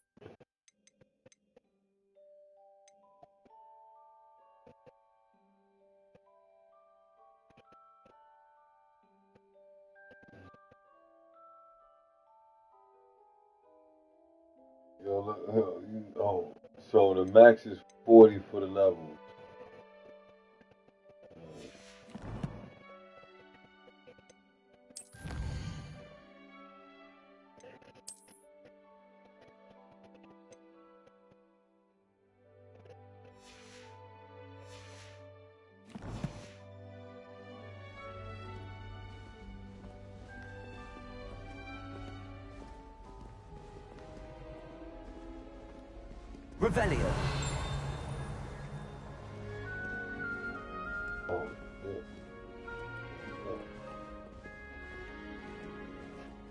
Yo, look, oh, so the max is 40 for the levels. Revelio.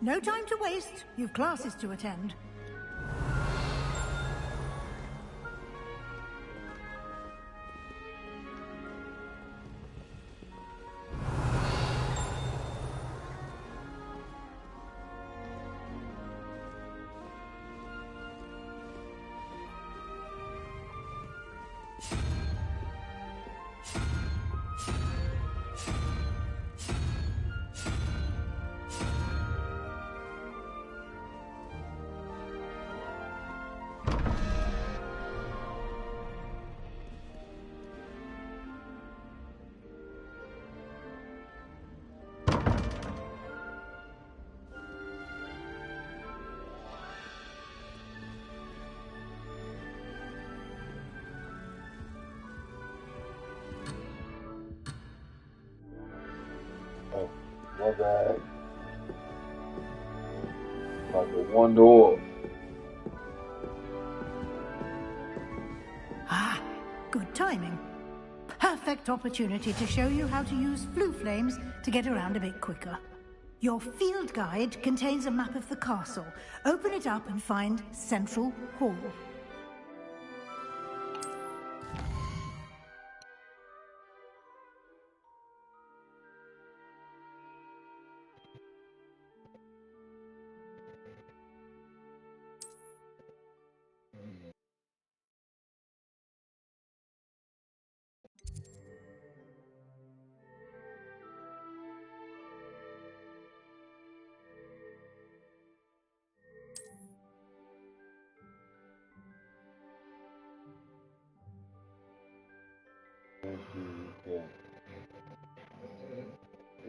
No time to waste. You've classes to attend. Oh, my bad. Like a one door. Ah, good timing. Perfect opportunity to show you how to use flue flames to get around a bit quicker. Your field guide contains a map of the castle. Open it up and find Central Hall.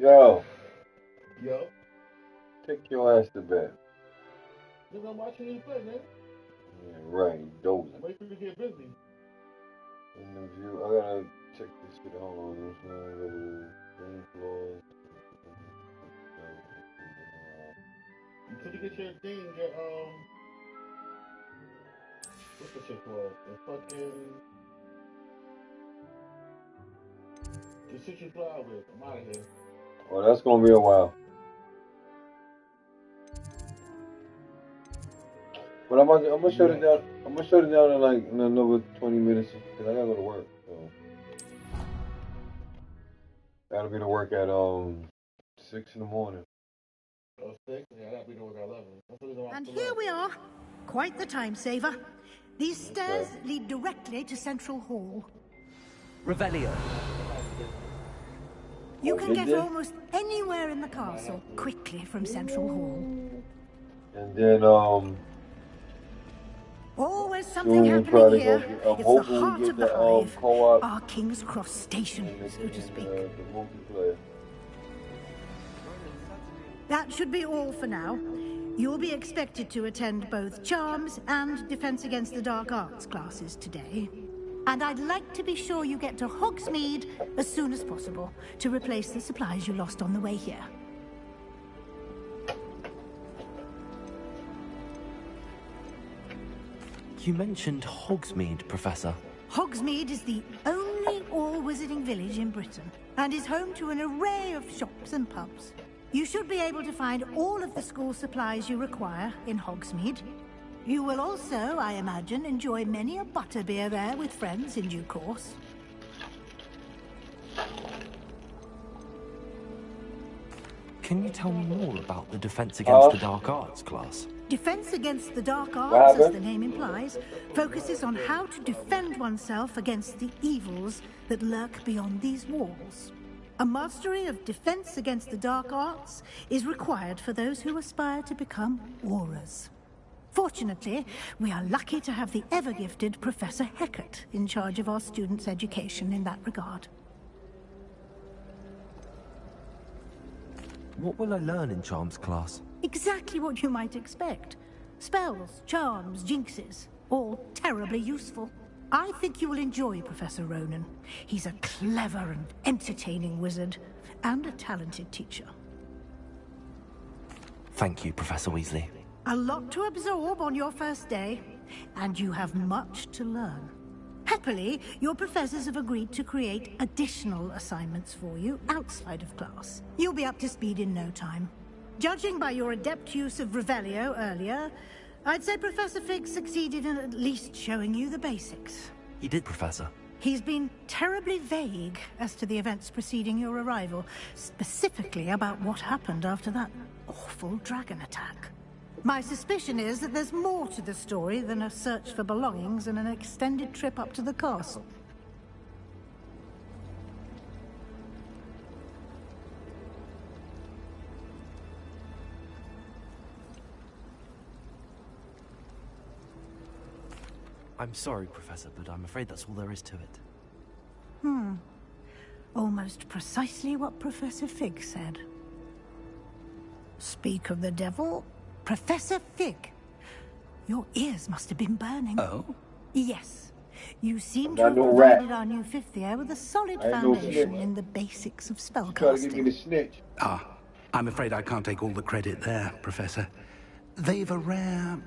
Yo. Yo. Take your ass to bed. Nigga, I'm watching you play, man. Yeah, right. Dozing. Wait for you to get busy. Interview. I gotta check this shit out on this little green floors. Until you get your thing, what's the shit called? The fucking the shit you fly with. I'm out of here. Oh, that's gonna be a while. But I'm gonna shut it down. I'm gonna shut it down in another 20 minutes because I gotta go to work. So gotta be to work at 6 in the morning. Oh, 6? Yeah, I gotta be to work at 11. And here we are. Quite the time saver. These stairs lead directly to Central Hall. Revelio. You can get almost anywhere in the castle quickly from Central Hall. And then always something happening here. It's the heart of the hive. co-op. Our King's Cross station, so to speak. The multiplayer. That should be all for now. You'll be expected to attend both Charms and Defense Against the Dark Arts classes today. And I'd like to be sure you get to Hogsmeade as soon as possible to replace the supplies you lost on the way here. You mentioned Hogsmeade, Professor. Hogsmeade is the only all-wizarding village in Britain and is home to an array of shops and pubs. You should be able to find all of the school supplies you require in Hogsmeade. You will also, I imagine, enjoy many a butterbeer there with friends in due course. Can you tell me more about the Defense Against the Dark Arts class? Defense Against the Dark Arts, as the name implies, focuses on how to defend oneself against the evils that lurk beyond these walls. A mastery of Defense Against the Dark Arts is required for those who aspire to become Aurors. Fortunately, we are lucky to have the ever-gifted Professor Hecat in charge of our students' education in that regard. What will I learn in Charms class? Exactly what you might expect. Spells, charms, jinxes, all terribly useful. I think you will enjoy Professor Ronen. He's a clever and entertaining wizard, and a talented teacher. Thank you, Professor Weasley. A lot to absorb on your first day, and you have much to learn. Happily, your professors have agreed to create additional assignments for you outside of class. You'll be up to speed in no time. Judging by your adept use of Revelio earlier, I'd say Professor Fig succeeded in at least showing you the basics. He did, Professor. He's been terribly vague as to the events preceding your arrival, specifically about what happened after that awful dragon attack. My suspicion is that there's more to the story than a search for belongings and an extended trip up to the castle. I'm sorry, Professor, but I'm afraid that's all there is to it. Almost precisely what Professor Fig said. Speak of the devil, Professor Fig. Your ears must have been burning. Oh? Yes. You seem to have provided our new fifth year with a solid foundation in the basics of spellcasting. I'm afraid I can't take all the credit there, Professor. They've a rare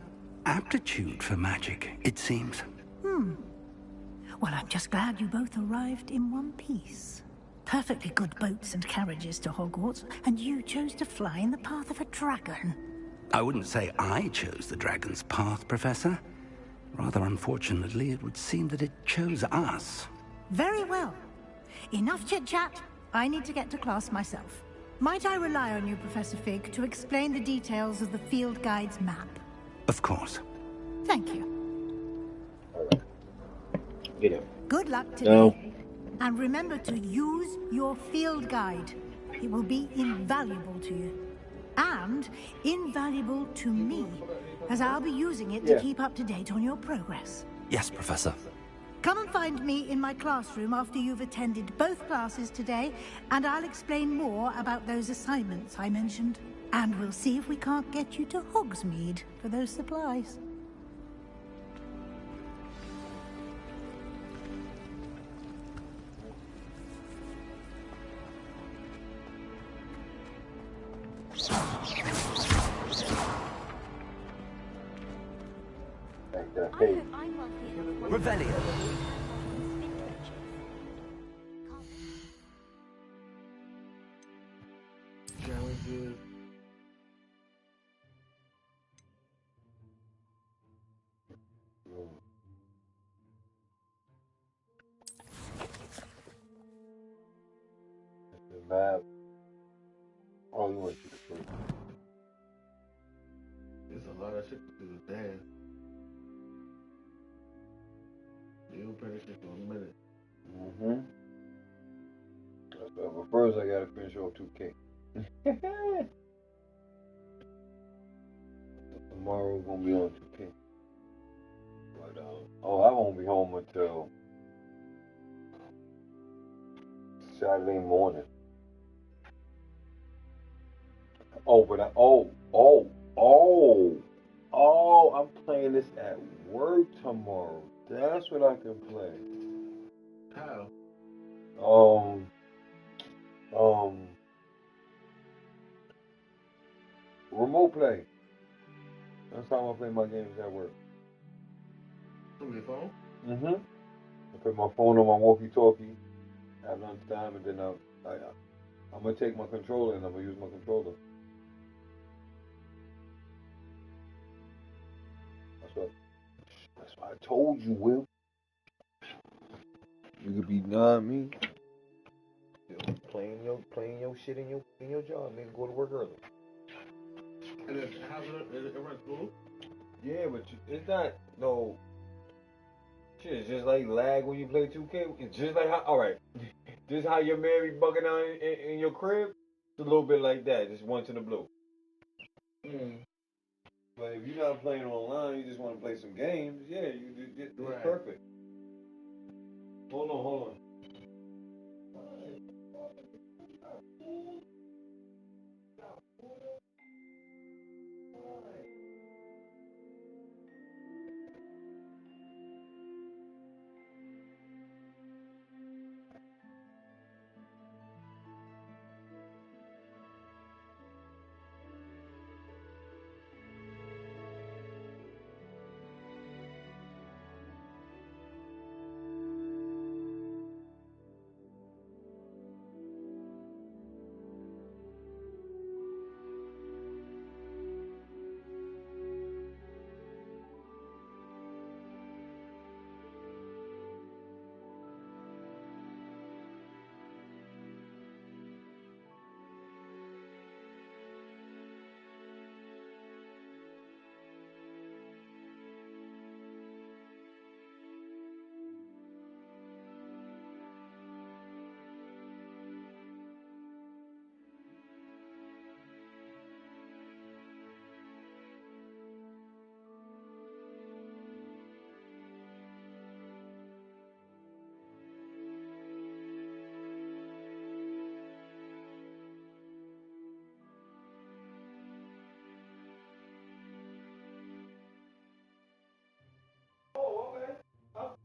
aptitude for magic, it seems. Well, I'm just glad you both arrived in one piece. Perfectly good boats and carriages to Hogwarts, and you chose to fly in the path of a dragon. I wouldn't say I chose the dragon's path, Professor. Rather unfortunately, it would seem that it chose us. Very well. Enough chit-chat. I need to get to class myself. Might I rely on you, Professor Fig, to explain the details of the field guide's map? Of course. Thank you. Get him. Good luck today. And remember to use your field guide. It will be invaluable to you. And invaluable to me, as I'll be using it to keep up to date on your progress. Yes, Professor. Come and find me in my classroom after you've attended both classes today, and I'll explain more about those assignments I mentioned. And we'll see if we can't get you to Hogsmeade for those supplies. Revelio. Map. Oh, you went to the first. There's a lot of shit to do there. You'll finish it for a minute. But first, I gotta finish off 2K. Tomorrow gonna be on 2K. But I won't be home until Saturday morning. I'm playing this at work tomorrow. That's what I can play. How? Remote play. That's how I play my games at work. From your phone? Mm-hmm. I put my phone on my walkie-talkie at lunchtime, and then I'm gonna take my controller and I'm gonna use my controller. That's what I told you, Will. You could be me. Playing your shit in your job, nigga. Go to work early. And then how's it runs cool? Yeah, but it's not no shit. It's just like lag when you play 2K. It's just like how, all right, just how your Mary bugging out in your crib. It's a little bit like that. Just once in the blue. But if you're not playing online, you just want to play some games. Yeah, it's right. Perfect. Hold on.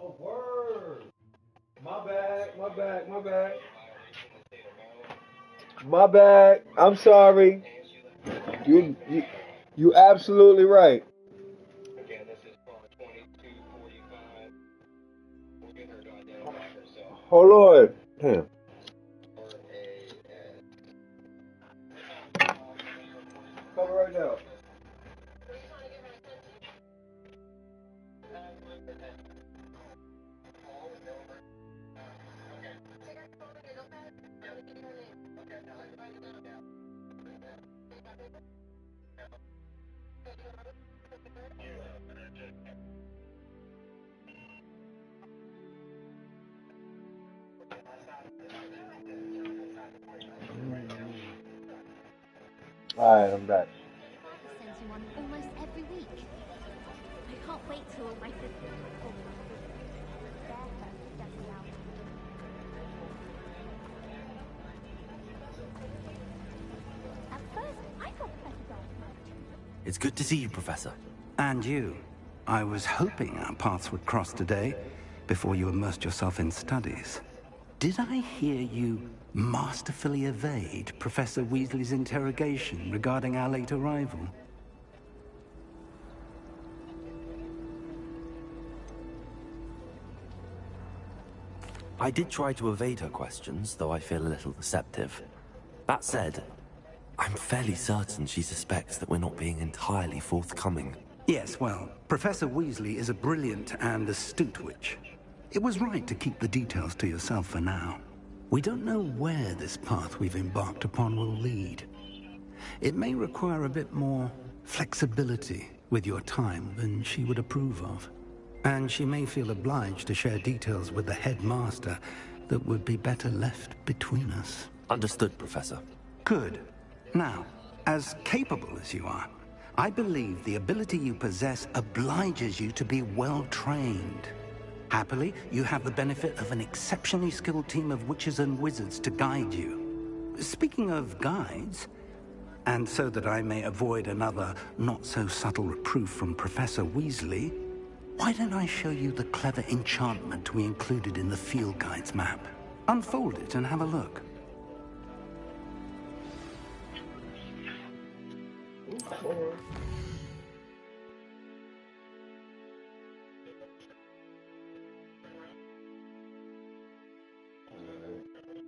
Oh, word. My bad. I'm sorry. You absolutely right. Hold on. Damn. Cover right now. Alright, I'm back. Sends you one almost every week. I can't wait till my sister. At first, I thought Professor Dark. It's good to see you, Professor. And you. I was hoping our paths would cross today, before you immersed yourself in studies. Did I hear you masterfully evade Professor Weasley's interrogation regarding our late arrival? I did try to evade her questions, though I feel a little deceptive. That said, I'm fairly certain she suspects that we're not being entirely forthcoming. Yes, well, Professor Weasley is a brilliant and astute witch. It was right to keep the details to yourself for now. We don't know where this path we've embarked upon will lead. It may require a bit more flexibility with your time than she would approve of. And she may feel obliged to share details with the headmaster that would be better left between us. Understood, Professor. Good. Now, as capable as you are, I believe the ability you possess obliges you to be well trained. Happily, you have the benefit of an exceptionally skilled team of witches and wizards to guide you. Speaking of guides, and so that I may avoid another not-so-subtle reproof from Professor Weasley, Why don't I show you the clever enchantment we included in the field guide's map? Unfold it and have a look.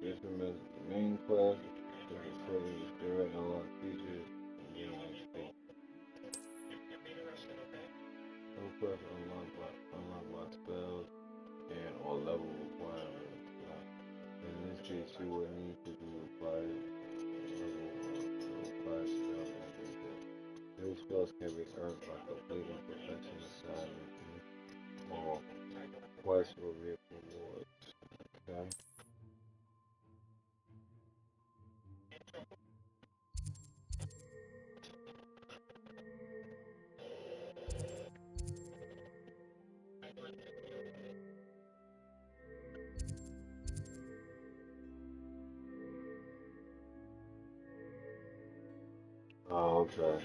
This is the main class. Direct unlock features. No quest unlock by spells and or level requirements. In this case, you will need to do required spells. Those spells can be earned by completing profession assignments or quests or rewards. Okay. Oh, okay.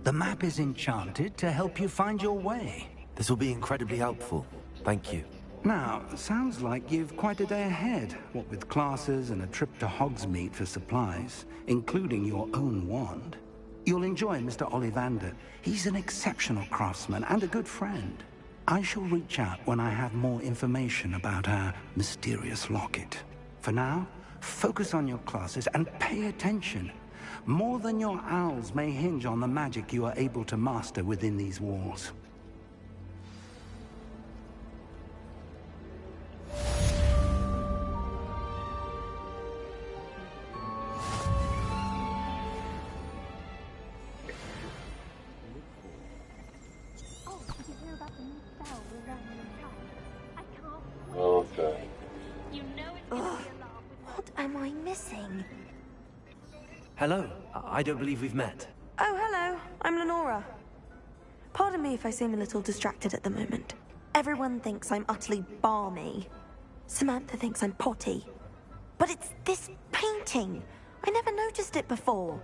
The map is enchanted to help you find your way. This will be incredibly helpful. Thank you. Now, sounds like you've quite a day ahead, what with classes and a trip to Hogsmeade for supplies, including your own wand. You'll enjoy Mr. Ollivander. He's an exceptional craftsman and a good friend. I shall reach out when I have more information about our mysterious locket. For now, focus on your classes and pay attention. More than your owls may hinge on the magic you are able to master within these walls. Okay. What am I missing? Hello. I don't believe we've met. Oh, hello. I'm Lenora. Pardon me if I seem a little distracted at the moment. Everyone thinks I'm utterly balmy. Samantha thinks I'm potty. But it's this painting. I never noticed it before.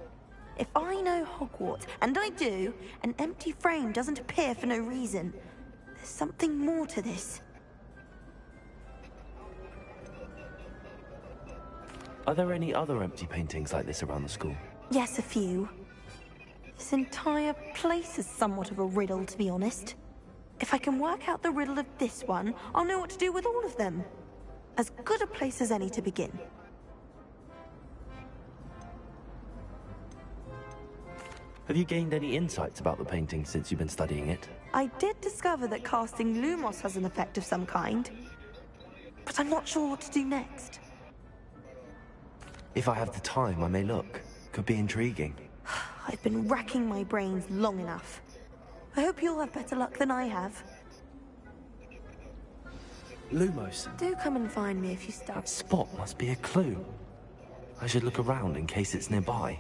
If I know Hogwarts, and I do, an empty frame doesn't appear for no reason. There's something more to this. Are there any other empty paintings like this around the school? Yes, a few. This entire place is somewhat of a riddle, to be honest. If I can work out the riddle of this one, I'll know what to do with all of them. As good a place as any to begin. Have you gained any insights about the painting since you've been studying it? I did discover that casting Lumos has an effect of some kind. But I'm not sure what to do next. If I have the time, I may look. Could be intriguing. I've been racking my brains long enough. I hope you'll have better luck than I have. Lumos. Do come and find me if you start. That spot must be a clue. I should look around in case it's nearby.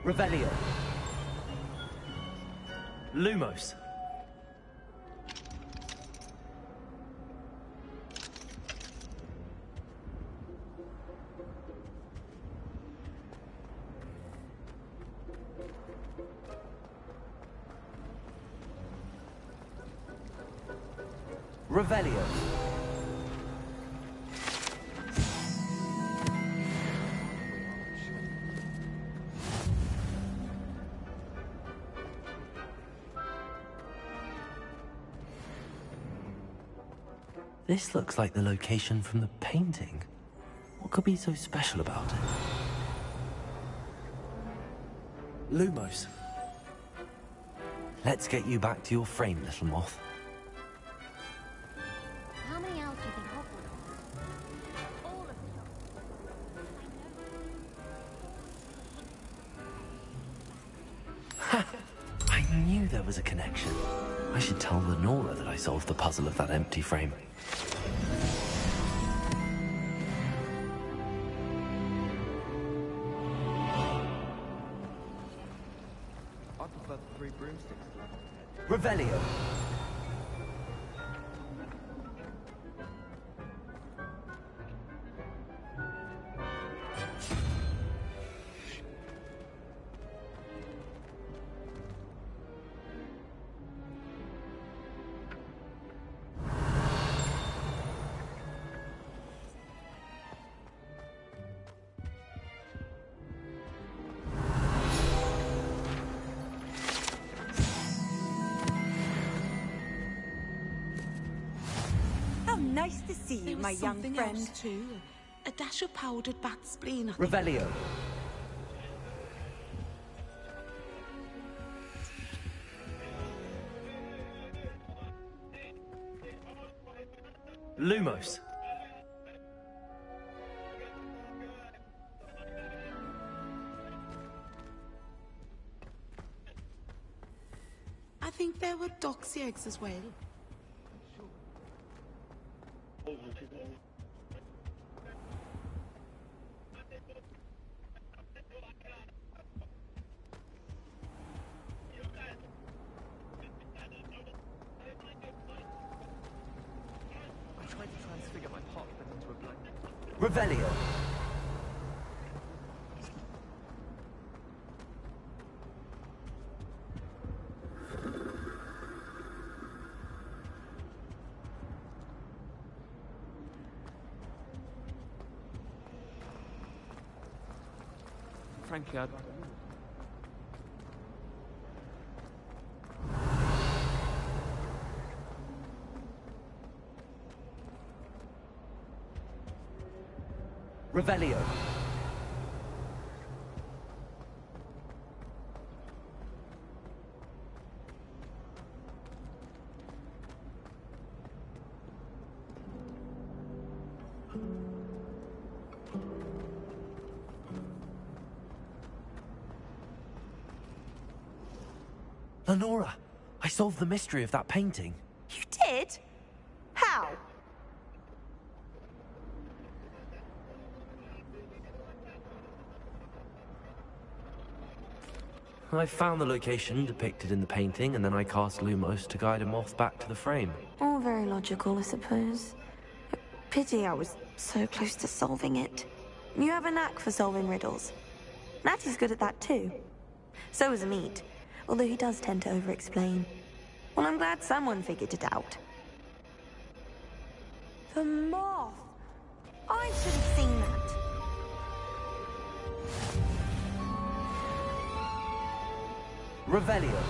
Revelio. Lumos. Revelio. This looks like the location from the painting. What could be so special about it? Lumos. Let's get you back to your frame, little moth. How many owls do you think Hogwarts has? All of them. Ha! I knew there was a connection. I should tell Lenora that I solved the puzzle of that empty frame. 3 broomsticks. Revelio. Nice to see you, my young friend. Else too. A dash of powdered bat spleen. Revelio. Lumos. I think there were doxy eggs as well. Revelio. Frankly, I'd... Revelio. Lenora, I solved the mystery of that painting. You did? How? I found the location depicted in the painting, and then I cast Lumos to guide a moth back to the frame. All very logical, I suppose. Pity I was so close to solving it. You have a knack for solving riddles. Natty's good at that too. So is Amit, although he does tend to over-explain. Well, I'm glad someone figured it out. The moth! I should have seen that. Revelio.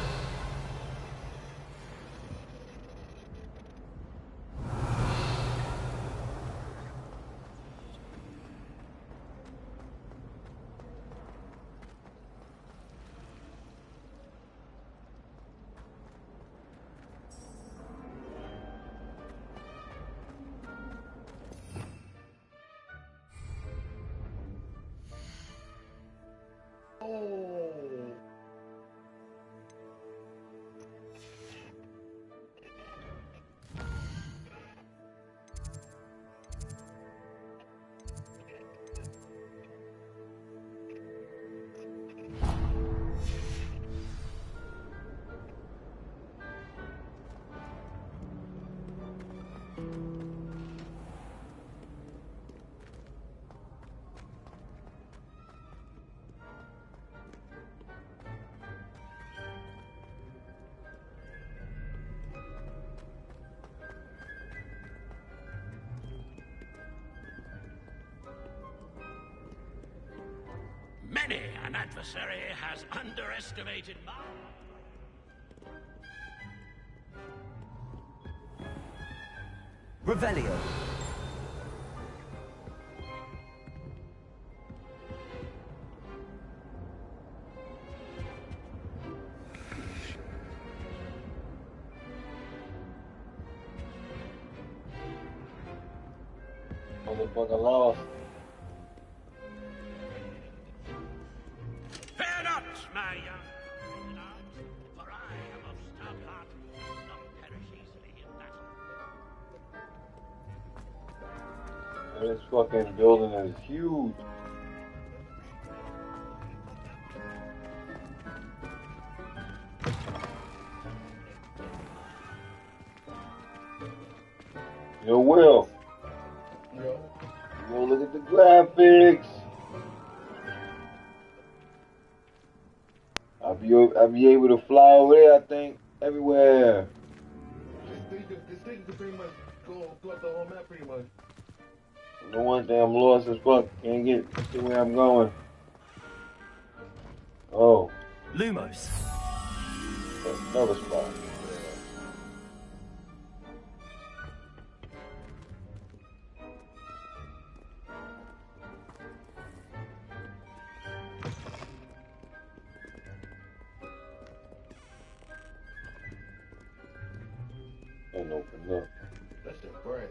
Many an adversary has underestimated my... Revelio. Motherfucker lost. Fear not, my young friend, for I am of stout heart, not perish easily in battle. This fucking building is huge. Yo, Will. Yo. Yo, look at the graphics. I'll be able to fly over there, I think, everywhere. This thing can pretty much go throughout the whole map, pretty much. The one thing, I'm lost as fuck. Can't get to where I'm going. Oh. Lumos. That's another spot. And open up. That's just great.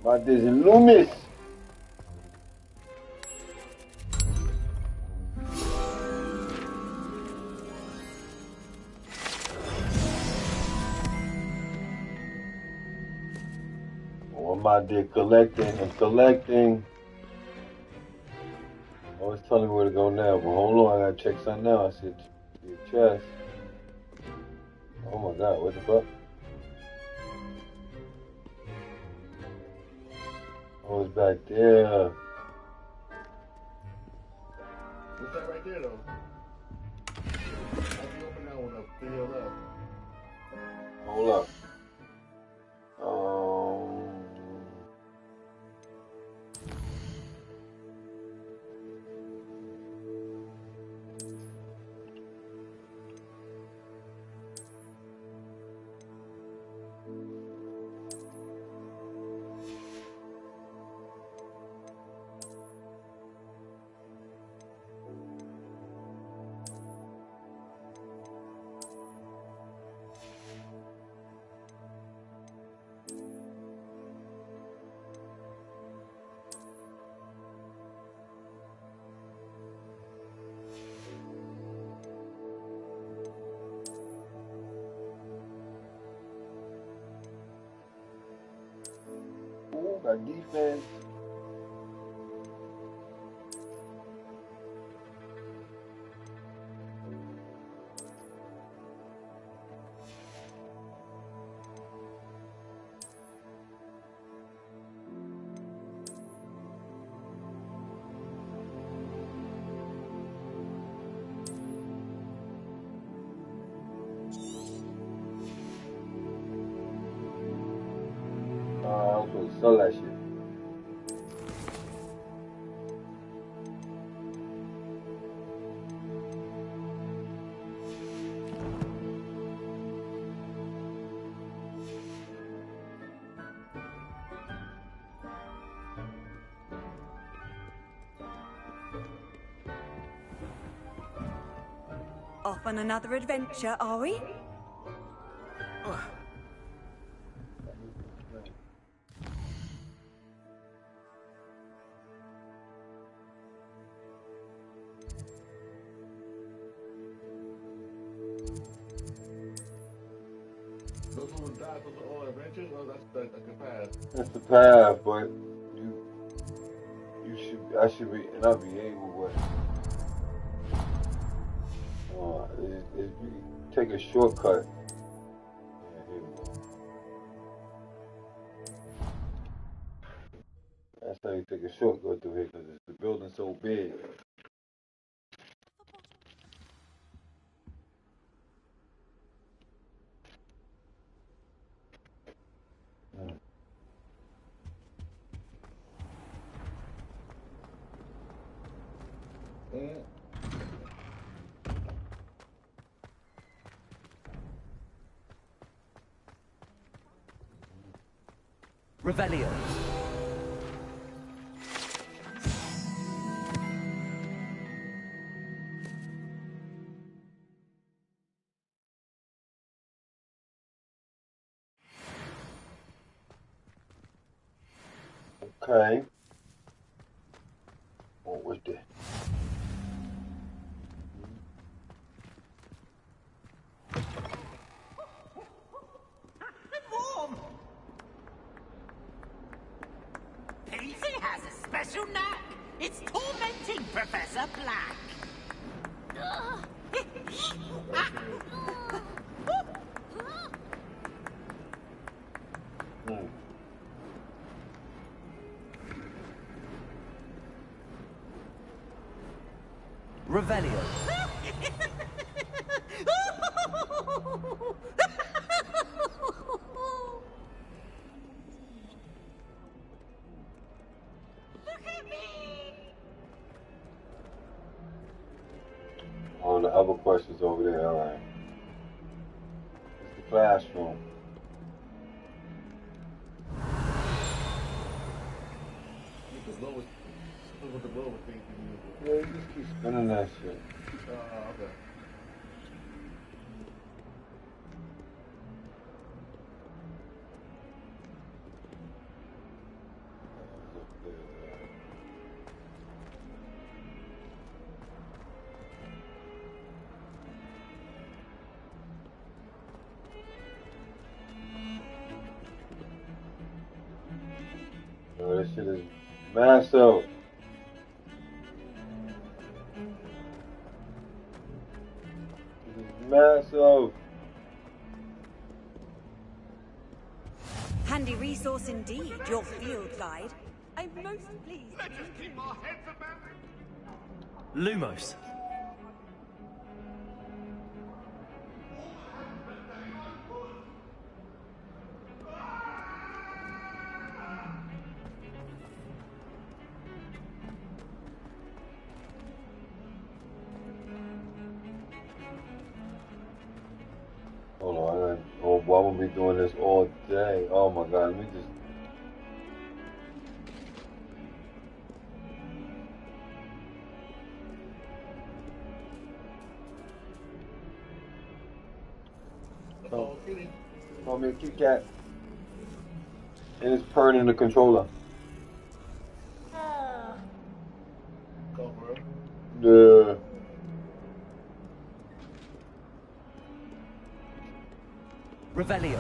But there's Loomis. Oh, I'm out there collecting and collecting. Oh, it's telling me where to go now, but hold on, I gotta check something else. I see a chest. Oh my god, what the fuck? Oh, it's back there. What's that right there, though? How do you open that one up? To your left. Hold up. Got defense. I'm supposed to sell that shit. Off on another adventure, are we? Those who die for the all adventures, or that's the path? That's the path, but I should be, and I'll be able, but if you take a shortcut. Yeah, here we go. That's how you take a shortcut through here, because the building's so big. Revelio. Okay. What was that? Professor Black. Revelio. Oh, the other questions over there. All right. It's the classroom. Yeah, you just keep spinning that shit. Okay. Oh, this shit is massive. It is massive. Handy resource indeed, your field guide. I'm most pleased. Let's just keep our heads about it. Lumos. Hold on. Oh, boy, I'm gonna be doing this all day. Oh my god, let me just. Oh, call me a Kit Kat. And it's purring in the controller. Go for it. Yeah. Revelio.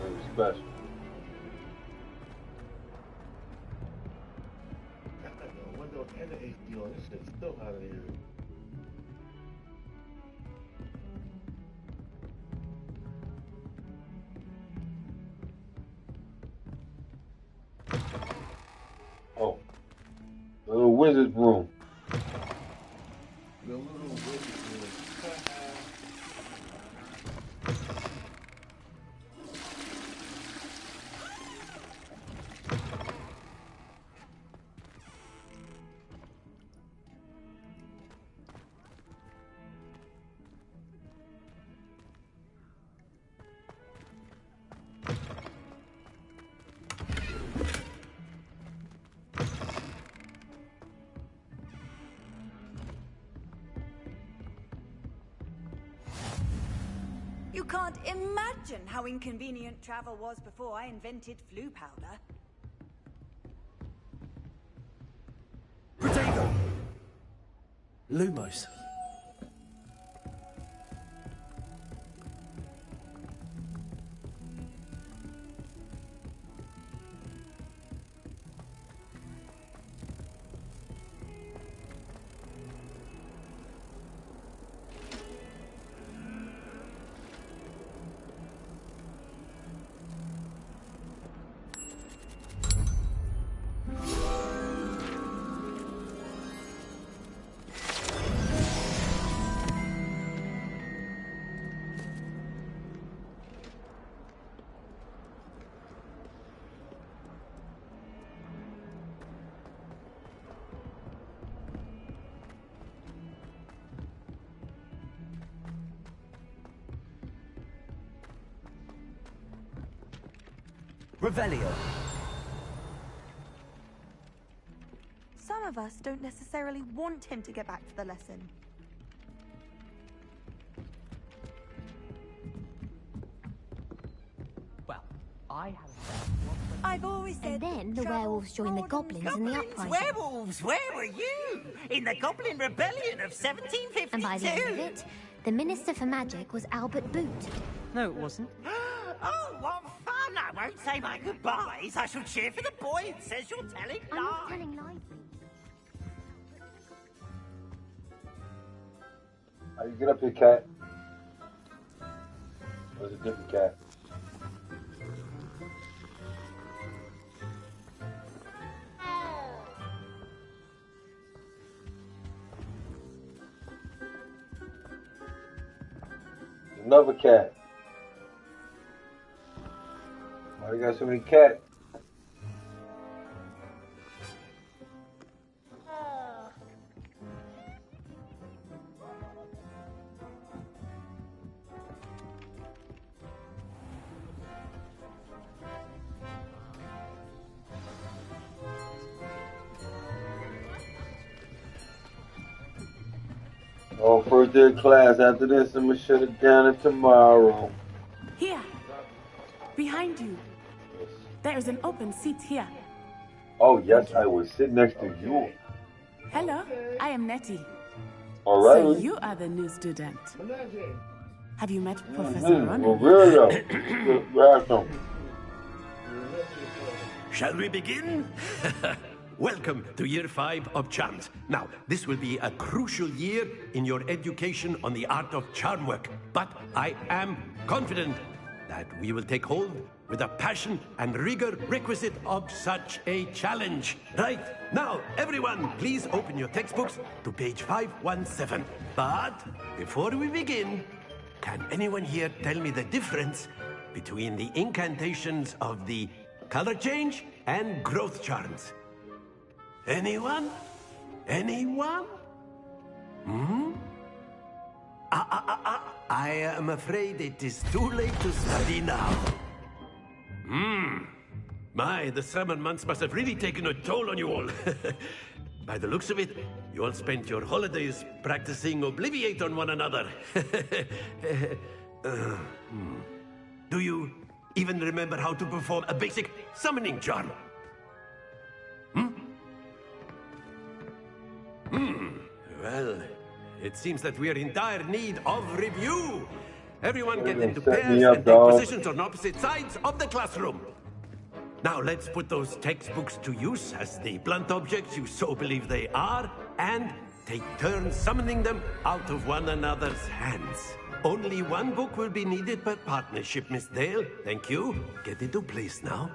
Very special. Windows and the HD on this shit's still out of here. Oh. The little wizard's room. The little wizard's room. You can't imagine how inconvenient travel was before I invented flu powder. Protego. Lumos. Revelio. Some of us don't necessarily want him to get back to the lesson. Well, I have I've always said. And then the werewolves joined the goblins in the uprising. Werewolves, where were you? In the Goblin Rebellion of 1752. And by the end of it, the Minister for Magic was Albert Boot. No, it wasn't. Oh, what Come now, won't say my goodbyes. I shall cheer for the boy who says you're telling lies. I'm not telling lies. How you get up here, cat? There's a different cat. Another cat. Why you got so many cats? Oh, first day of class. After this, I'm gonna shut it down tomorrow. Here. Behind you. There is an open seat here. Oh, yes, I will sit next to you. Hello, I am Nettie. All right. So you are the new student. Have you met Professor Ronan? Shall we begin? Welcome to Year 5 of Charms. Now, this will be a crucial year in your education on the art of charm work, but I am confident that we will take hold with the passion and rigor requisite of such a challenge. Right, now, everyone, please open your textbooks to page 517. But before we begin, can anyone here tell me the difference between the incantations of the color change and growth charms? Anyone? Anyone? I am afraid it is too late to study now. My, the summer months must have really taken a toll on you all. By the looks of it, you all spent your holidays practicing Obliviate on one another. Do you even remember how to perform a basic summoning charm? Well, it seems that we are in dire need of review. Everyone get into pairs and take positions on opposite sides of the classroom. Now let's put those textbooks to use as the blunt objects you so believe they are, and take turns summoning them out of one another's hands. Only one book will be needed per partnership, Miss Dale. Thank you. Get into place now.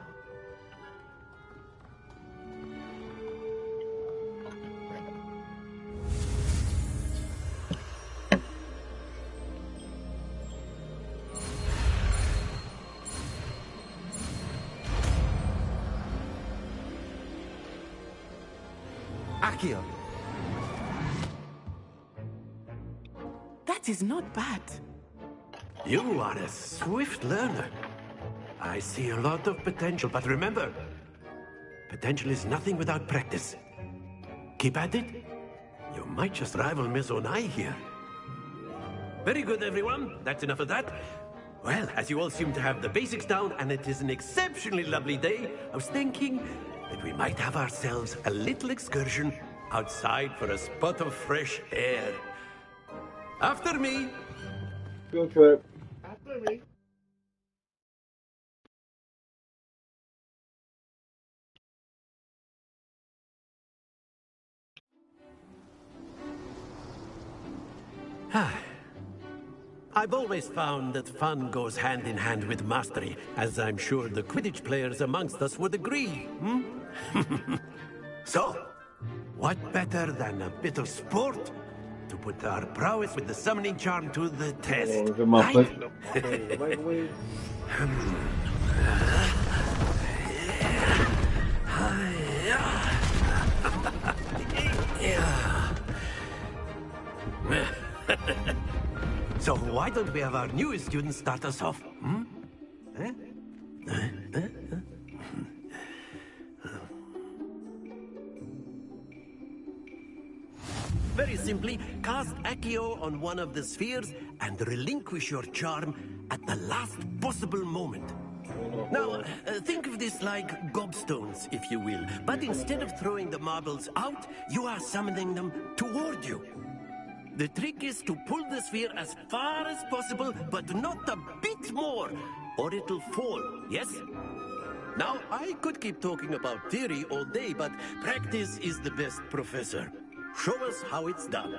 Accio. That is not bad. You are a swift learner. I see a lot of potential, but remember, potential is nothing without practice. Keep at it. You might just rival Miss Onai here. Very good, everyone. That's enough of that. Well, as you all seem to have the basics down, and it is an exceptionally lovely day, I was thinking that we might have ourselves a little excursion outside for a spot of fresh air. After me. Field trip. After me. I've always found that fun goes hand in hand with mastery, as I'm sure the Quidditch players amongst us would agree. So, what better than a bit of sport to put our prowess with the summoning charm to the test? So why don't we have our newest student start us off? Very simply, cast Accio on one of the spheres and relinquish your charm at the last possible moment. Now, think of this like gobstones, if you will. But instead of throwing the marbles out, you are summoning them toward you. The trick is to pull the sphere as far as possible, but not a bit more. or it'll fall, yes? Now, I could keep talking about theory all day, but practice is the best professor. Show us how it's done.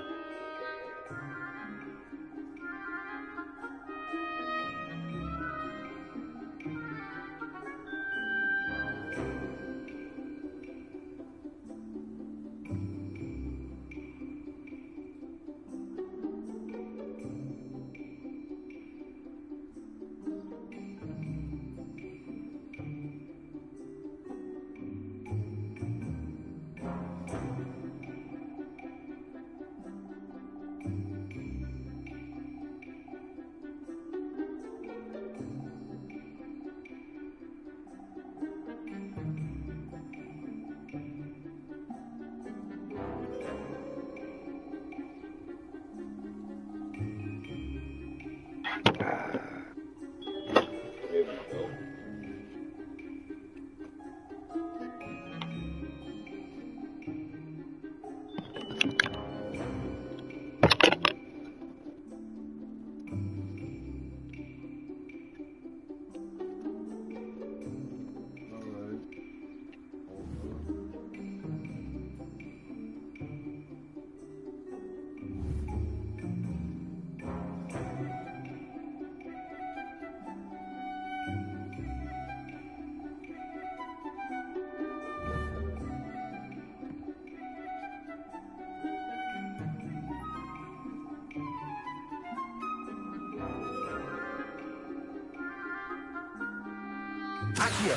Accio.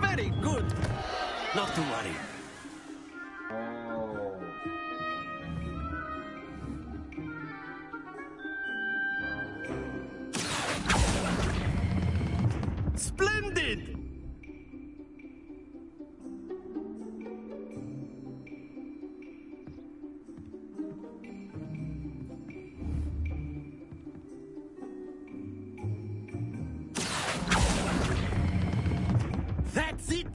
Very good. Not to worry. Splendid! That's it!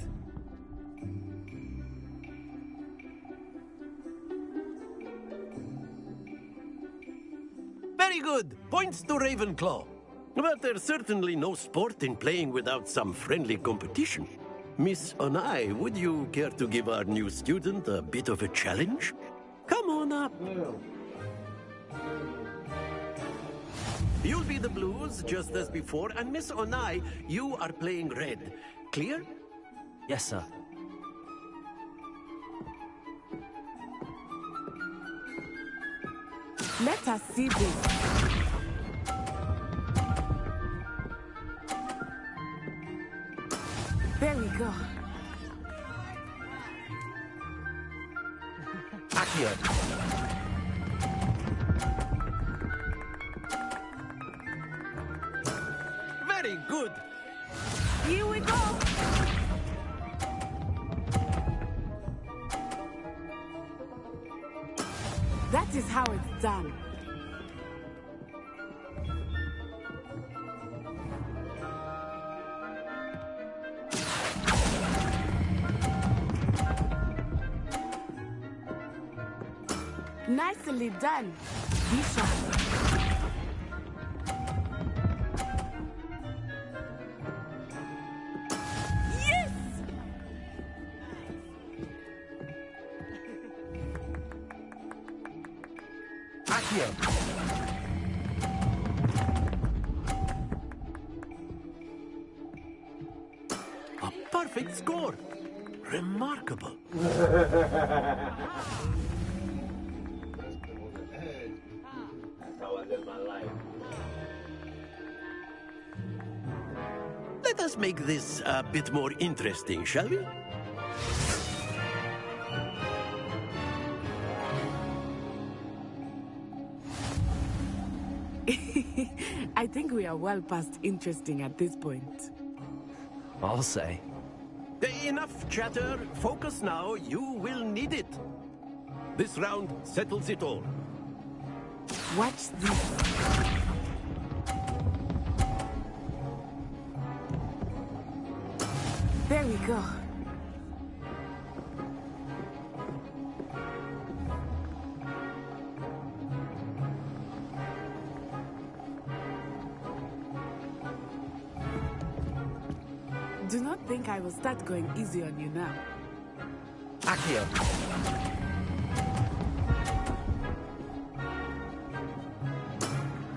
Very good. Points to Ravenclaw. But there's certainly no sport in playing without some friendly competition. Miss Onai, would you care to give our new student a bit of a challenge? Come on up. You'll be the blues, just as before, and Miss Onai, you are playing red. Clear? Yes, sir. Let us see this. There we go. Accio. Very good. Here we go. That is how it's done. Nicely done. Be sharp. Yes! Accio. A perfect score. Remarkable. Let us make this a bit more interesting, shall we? I think we are well past interesting at this point. I'll say. Enough chatter. Focus now. You will need it. This round settles it all. Watch this. There we go. Do not think I will start going easy on you now. Accio.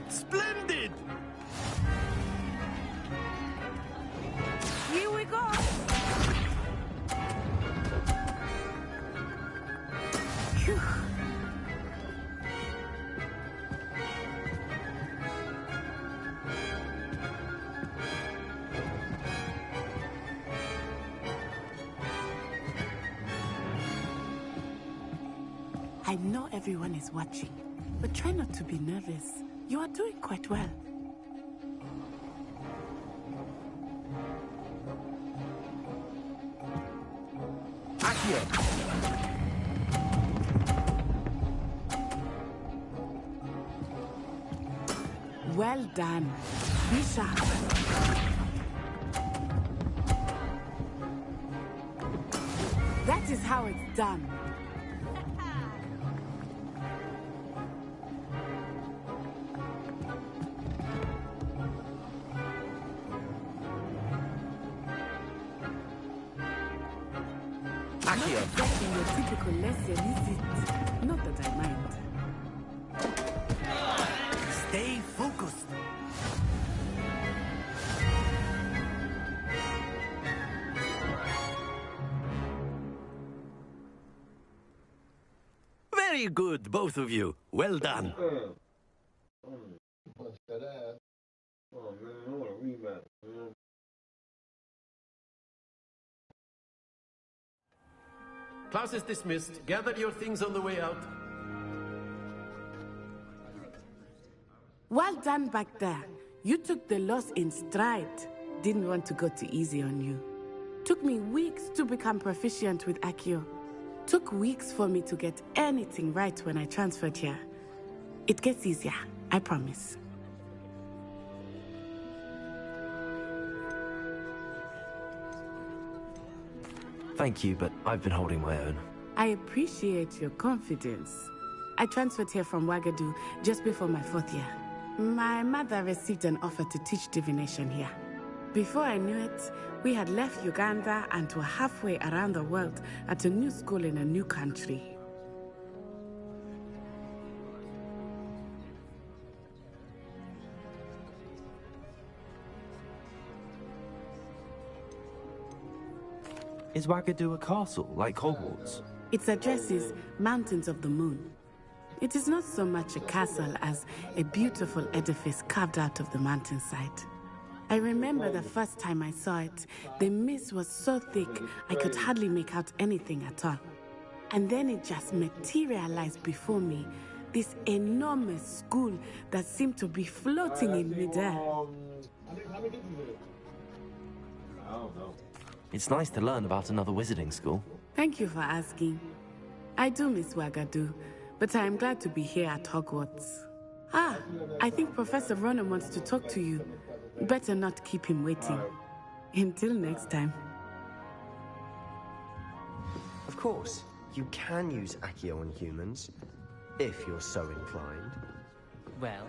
Splendid! Here we go! Phew. I know everyone is watching, but try not to be nervous. You are doing quite well. Accio. Well done. Be sharp. That is how it's done. Not exactly your typical lesson, is it? Not that I mind. Stay focused. Very good, both of you. Well done. Punch that ass. Oh man, I want a rematch, man. Class is dismissed. Gather your things on the way out. Well done back there. You took the loss in stride. Didn't want to go too easy on you. Took me weeks to become proficient with Accio. Took weeks for me to get anything right when I transferred here. It gets easier, I promise. Thank you, but I've been holding my own. I appreciate your confidence. I transferred here from Wagadu just before my 4th year. My mother received an offer to teach divination here. Before I knew it, we had left Uganda and were halfway around the world at a new school in a new country. Is Wagadu a castle, like Hogwarts? Its address is Mountains of the Moon. It is not so much a castle as a beautiful edifice carved out of the mountainside. I remember the first time I saw it, the mist was so thick I could hardly make out anything at all. And then it just materialized before me, this enormous school that seemed to be floating in midair. It's nice to learn about another wizarding school. Thank you for asking. I do miss Wagadu, but I am glad to be here at Hogwarts. Ah, I think Professor Ronen wants to talk to you. Better not keep him waiting. Until next time. Of course, you can use Accio on humans, if you're so inclined. Well,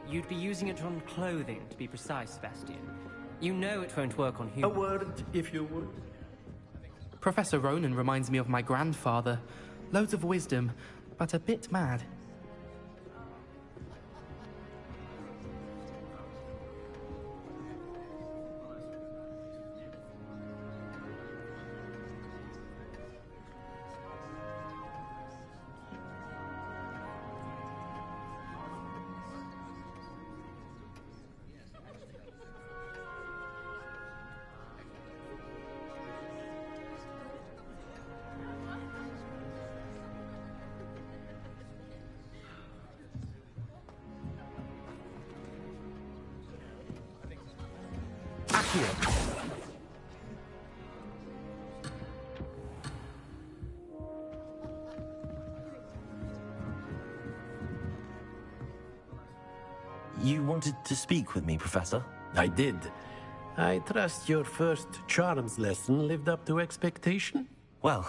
you'd be using it on clothing, to be precise, Sebastian. You know it won't work on humans. A word, if you would. Professor Ronen reminds me of my grandfather. Loads of wisdom, but a bit mad. You wanted to speak with me, Professor? I did. I trust your first charms lesson lived up to expectation? Well,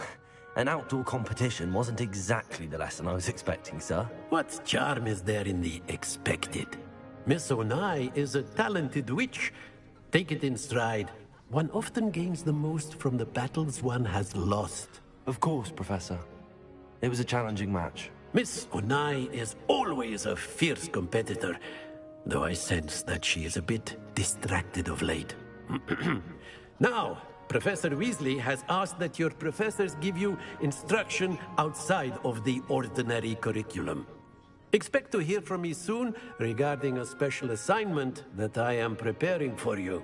an outdoor competition wasn't exactly the lesson I was expecting, sir. What charm is there in the expected? Miss Onai is a talented witch. Take it in stride. one often gains the most from the battles one has lost. Of course, Professor. It was a challenging match. Miss Onai is always a fierce competitor, though I sense that she is a bit distracted of late. Now, Professor Weasley has asked that your professors give you instruction outside of the ordinary curriculum. Expect to hear from me soon regarding a special assignment that I am preparing for you.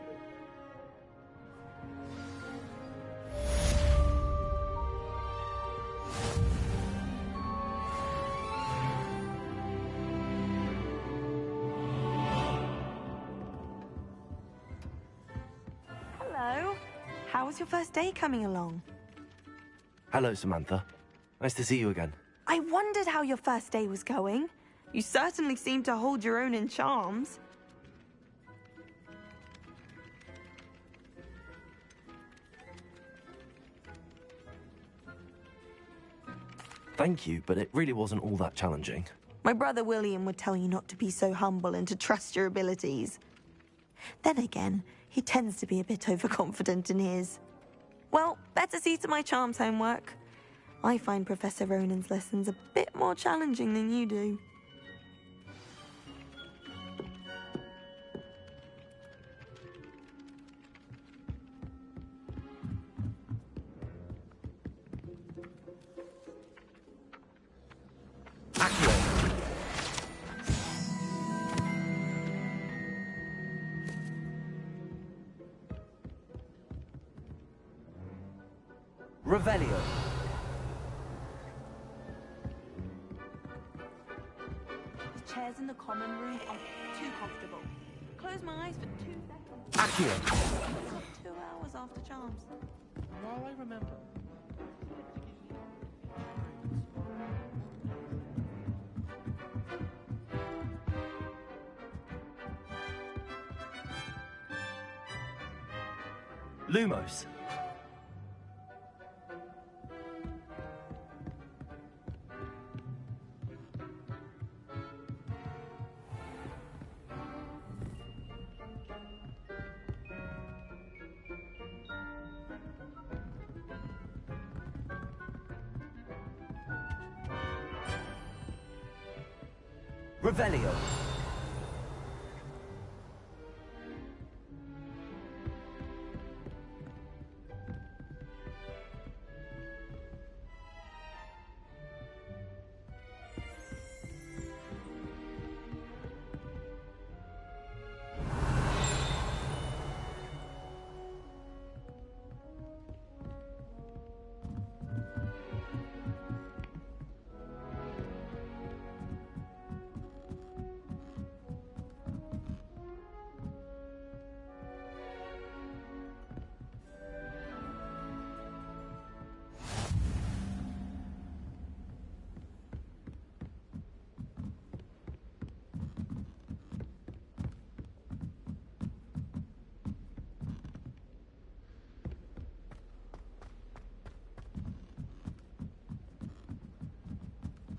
Hello. How was your first day coming along? Hello, Samantha. Nice to see you again. I wondered how your first day was going. You certainly seem to hold your own in charms. Thank you, but it really wasn't all that challenging. My brother William would tell you not to be so humble and to trust your abilities. Then again, he tends to be a bit overconfident in his. Well, better see to my charms homework. I find Professor Ronen's lessons a bit more challenging than you do. Revelio. The chairs in the common room are too comfortable. Close my eyes for 2 seconds. Accio. 2 hours after charms. Well, I remember. Lumos. Revelio.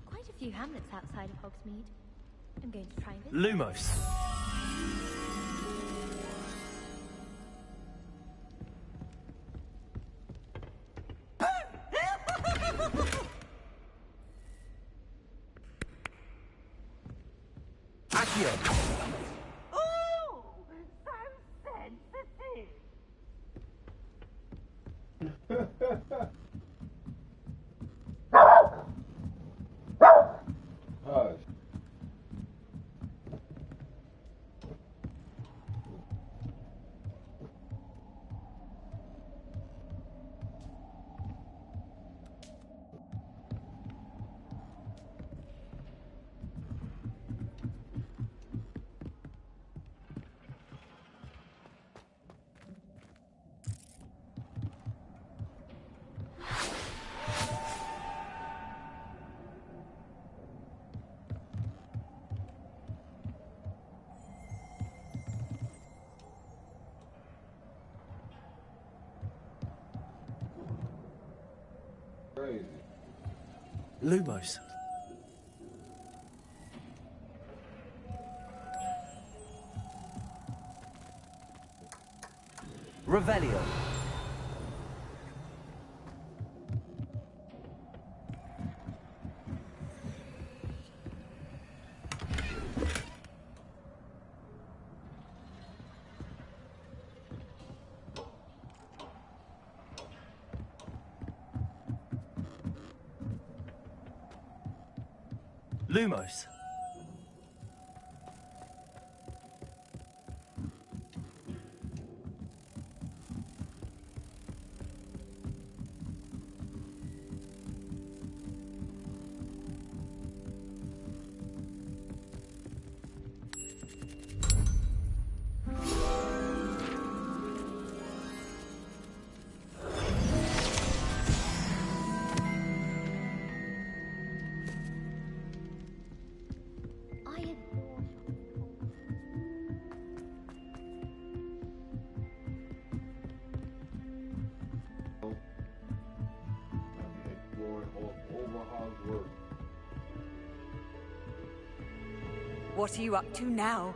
Quite a few hamlets outside of Hogsmeade. I'm going to try and visit. Lumos. Accio. Oh, so sensitive. Hush. Crazy. Lumos. Revelio. Lumos. What are you up to now?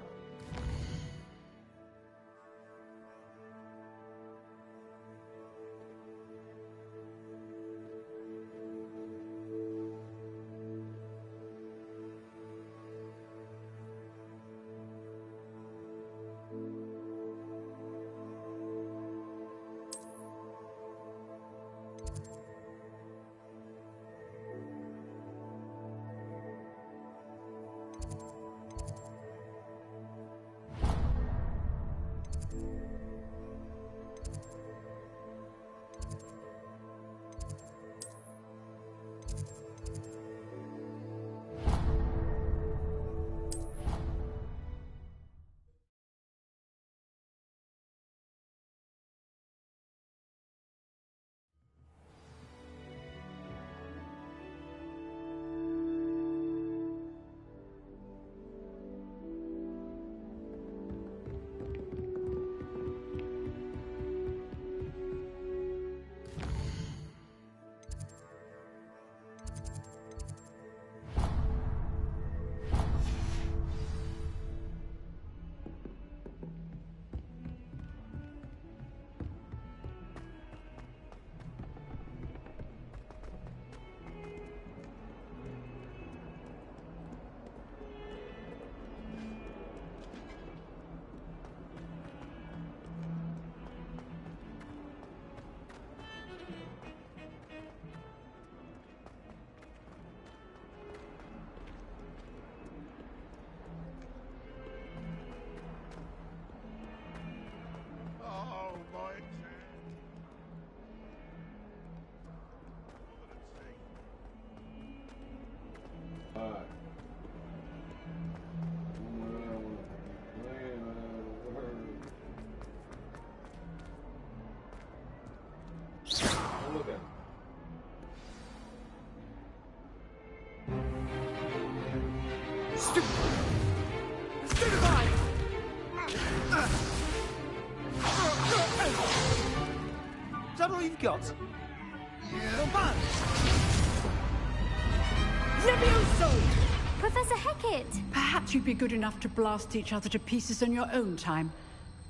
Is that all you've got? Yeah. Levioso! Professor Hecat! Perhaps you'd be good enough to blast each other to pieces in your own time.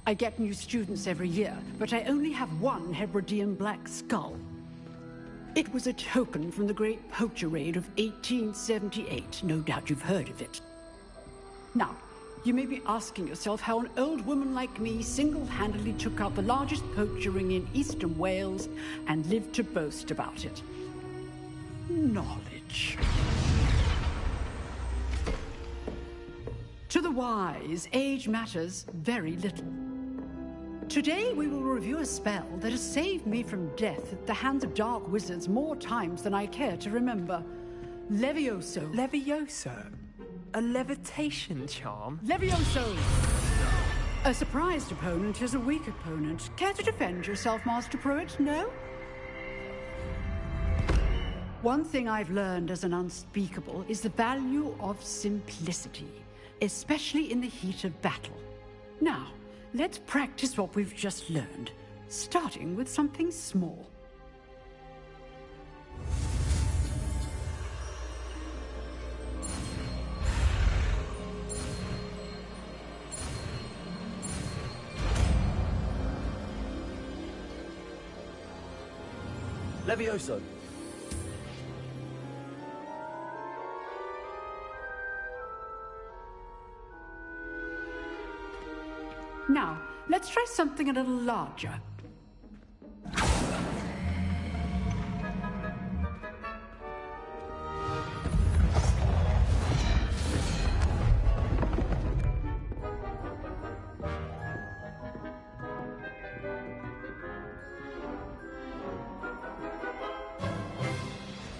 I get new students every year, but I only have one Hebridean black skull. It was a token from the Great Poacher Raid of 1878. No doubt you've heard of it. Now, you may be asking yourself how an old woman like me single-handedly took out the largest poacher ring in eastern Wales and lived to boast about it. Knowledge. To the wise, age matters very little. Today we will review a spell that has saved me from death at the hands of dark wizards more times than I care to remember. Levioso. Levioso? A levitation charm? Levioso! A surprised opponent is a weak opponent. Care to defend yourself, Master Pruitt? No? One thing I've learned as an unspeakable is the value of simplicity, especially in the heat of battle. Now, let's practice what we've just learned, starting with something small. Levioso. Now, let's try something a little larger.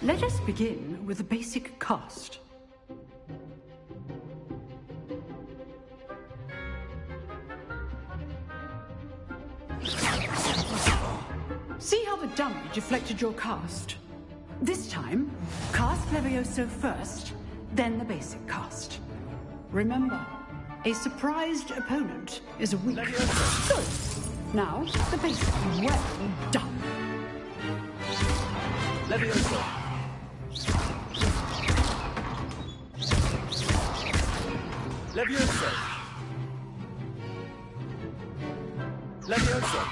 Let us begin with the basic cast. See how the dummy deflected your cast? This time, cast Levioso first, then the basic cast. Remember, a surprised opponent is a weak. Good. Now, the basic. Well done. Levioso. Levioso. Levioso.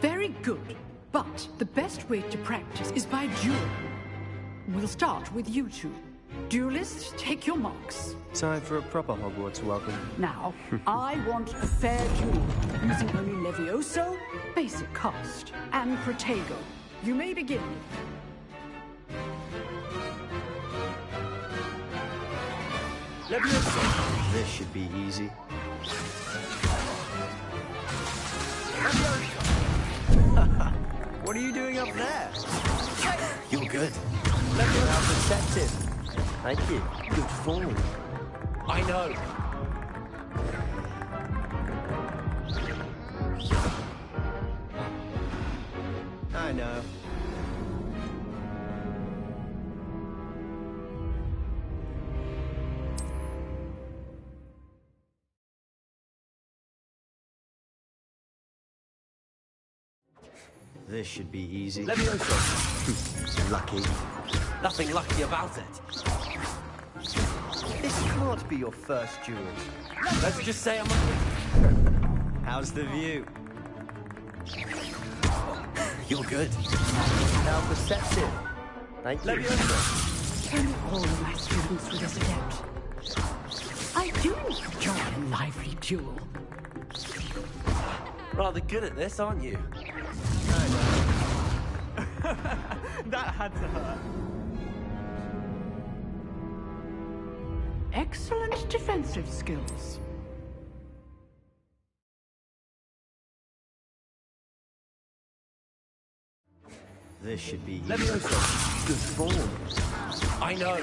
Very good, but the best way to practice is by duel. We'll start with you two. Duelists, take your marks. Time for a proper Hogwarts welcome. Now, I want a fair duel, using only Levioso, basic cast, and Protego. You may begin. Levioso. This should be easy. What are you doing up there? You're good. How perceptive. Thank you. Good form. I know. I know. This should be easy. Levioso. Lucky. Nothing lucky about it. This can't be your first duel. Let's just say I'm How's the view? You're good. How perceptive. Thank you. Levioso. Can all of my students with this adept? I do enjoy a lively duel. Rather good at this, aren't you? I know. That had to hurt. Excellent defensive skills. This should be Levioso. good form. I know.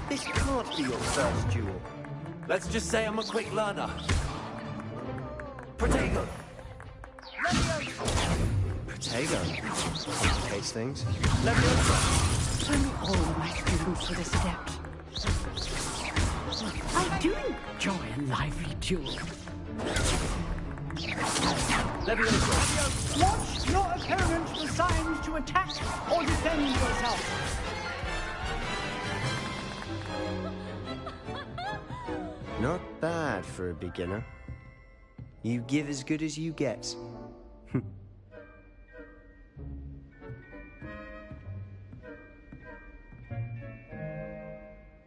This can't be your first duel. Let's just say I'm a quick learner. Protego. Protego. Complicates things. Levioso. Can all of my students with this adept? I do enjoy a lively duel. Levioso. Watch your opponent for signs to attack or defend yourself. Not bad for a beginner. You give as good as you get.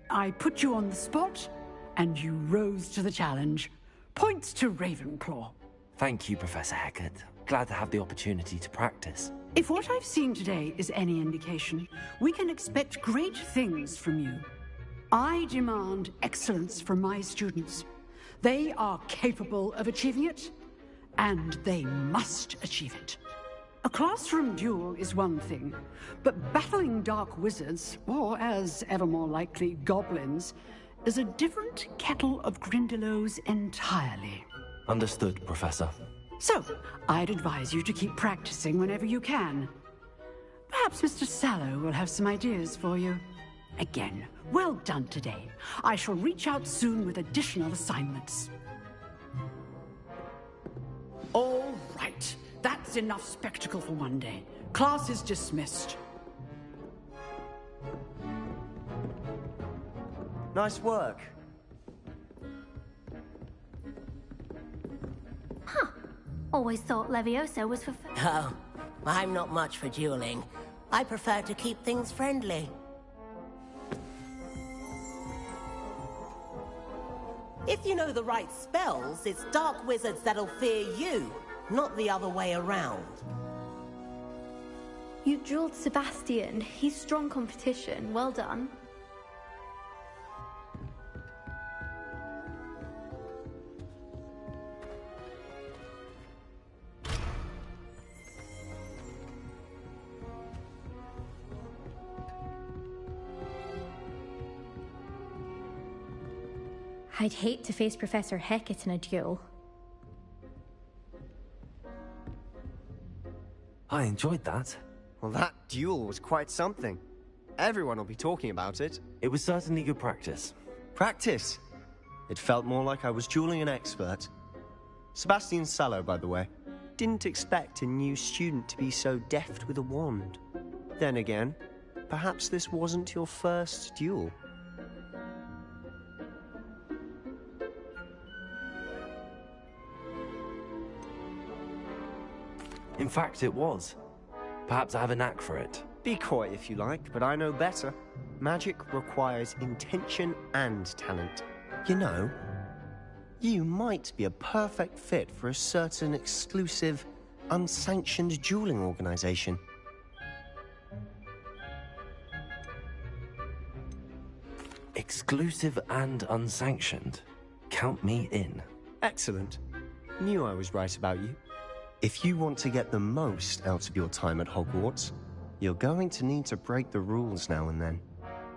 I put you on the spot, and you rose to the challenge. Points to Ravenclaw. Thank you, Professor Hecat. Glad to have the opportunity to practice. If what I've seen today is any indication, we can expect great things from you. I demand excellence from my students. They are capable of achieving it, and they must achieve it. A classroom duel is one thing, but battling dark wizards, or as ever more likely, goblins, is a different kettle of Grindylows entirely. Understood, Professor. So, I'd advise you to keep practicing whenever you can. Perhaps Mr. Sallow will have some ideas for you. Again, well done today. I shall reach out soon with additional assignments. All right. That's enough spectacle for one day. Class is dismissed. Nice work. Always thought Leviosa was for... Oh, I'm not much for dueling. I prefer to keep things friendly. If you know the right spells, it's dark wizards that'll fear you, not the other way around. You drilled Sebastian. He's strong competition. Well done. I'd hate to face Professor Hecat in a duel. I enjoyed that. Well, that duel was quite something. Everyone will be talking about it. It was certainly good practice. Practice? It felt more like I was dueling an expert. Sebastian Sallow, by the way. Didn't expect a new student to be so deft with a wand. Then again, perhaps this wasn't your first duel. In fact, it was. Perhaps I have a knack for it. Be coy if you like, but I know better. Magic requires intention and talent. You know, you might be a perfect fit for a certain exclusive, unsanctioned dueling organization. Exclusive and unsanctioned. Count me in. Excellent. Knew I was right about you. If you want to get the most out of your time at Hogwarts, you're going to need to break the rules now and then.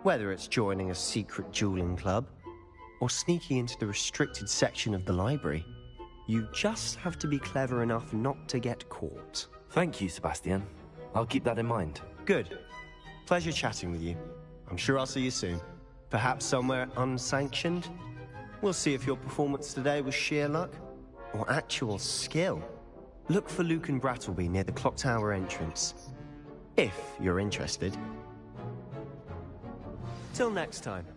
Whether it's joining a secret dueling club, or sneaking into the restricted section of the library, you just have to be clever enough not to get caught. Thank you, Sebastian. I'll keep that in mind. Good. Pleasure chatting with you. I'm sure I'll see you soon. Perhaps somewhere unsanctioned? We'll see if your performance today was sheer luck, or actual skill. Look for Lucan Brattleby near the Clock Tower entrance. If you're interested. Till next time.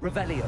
Revelio.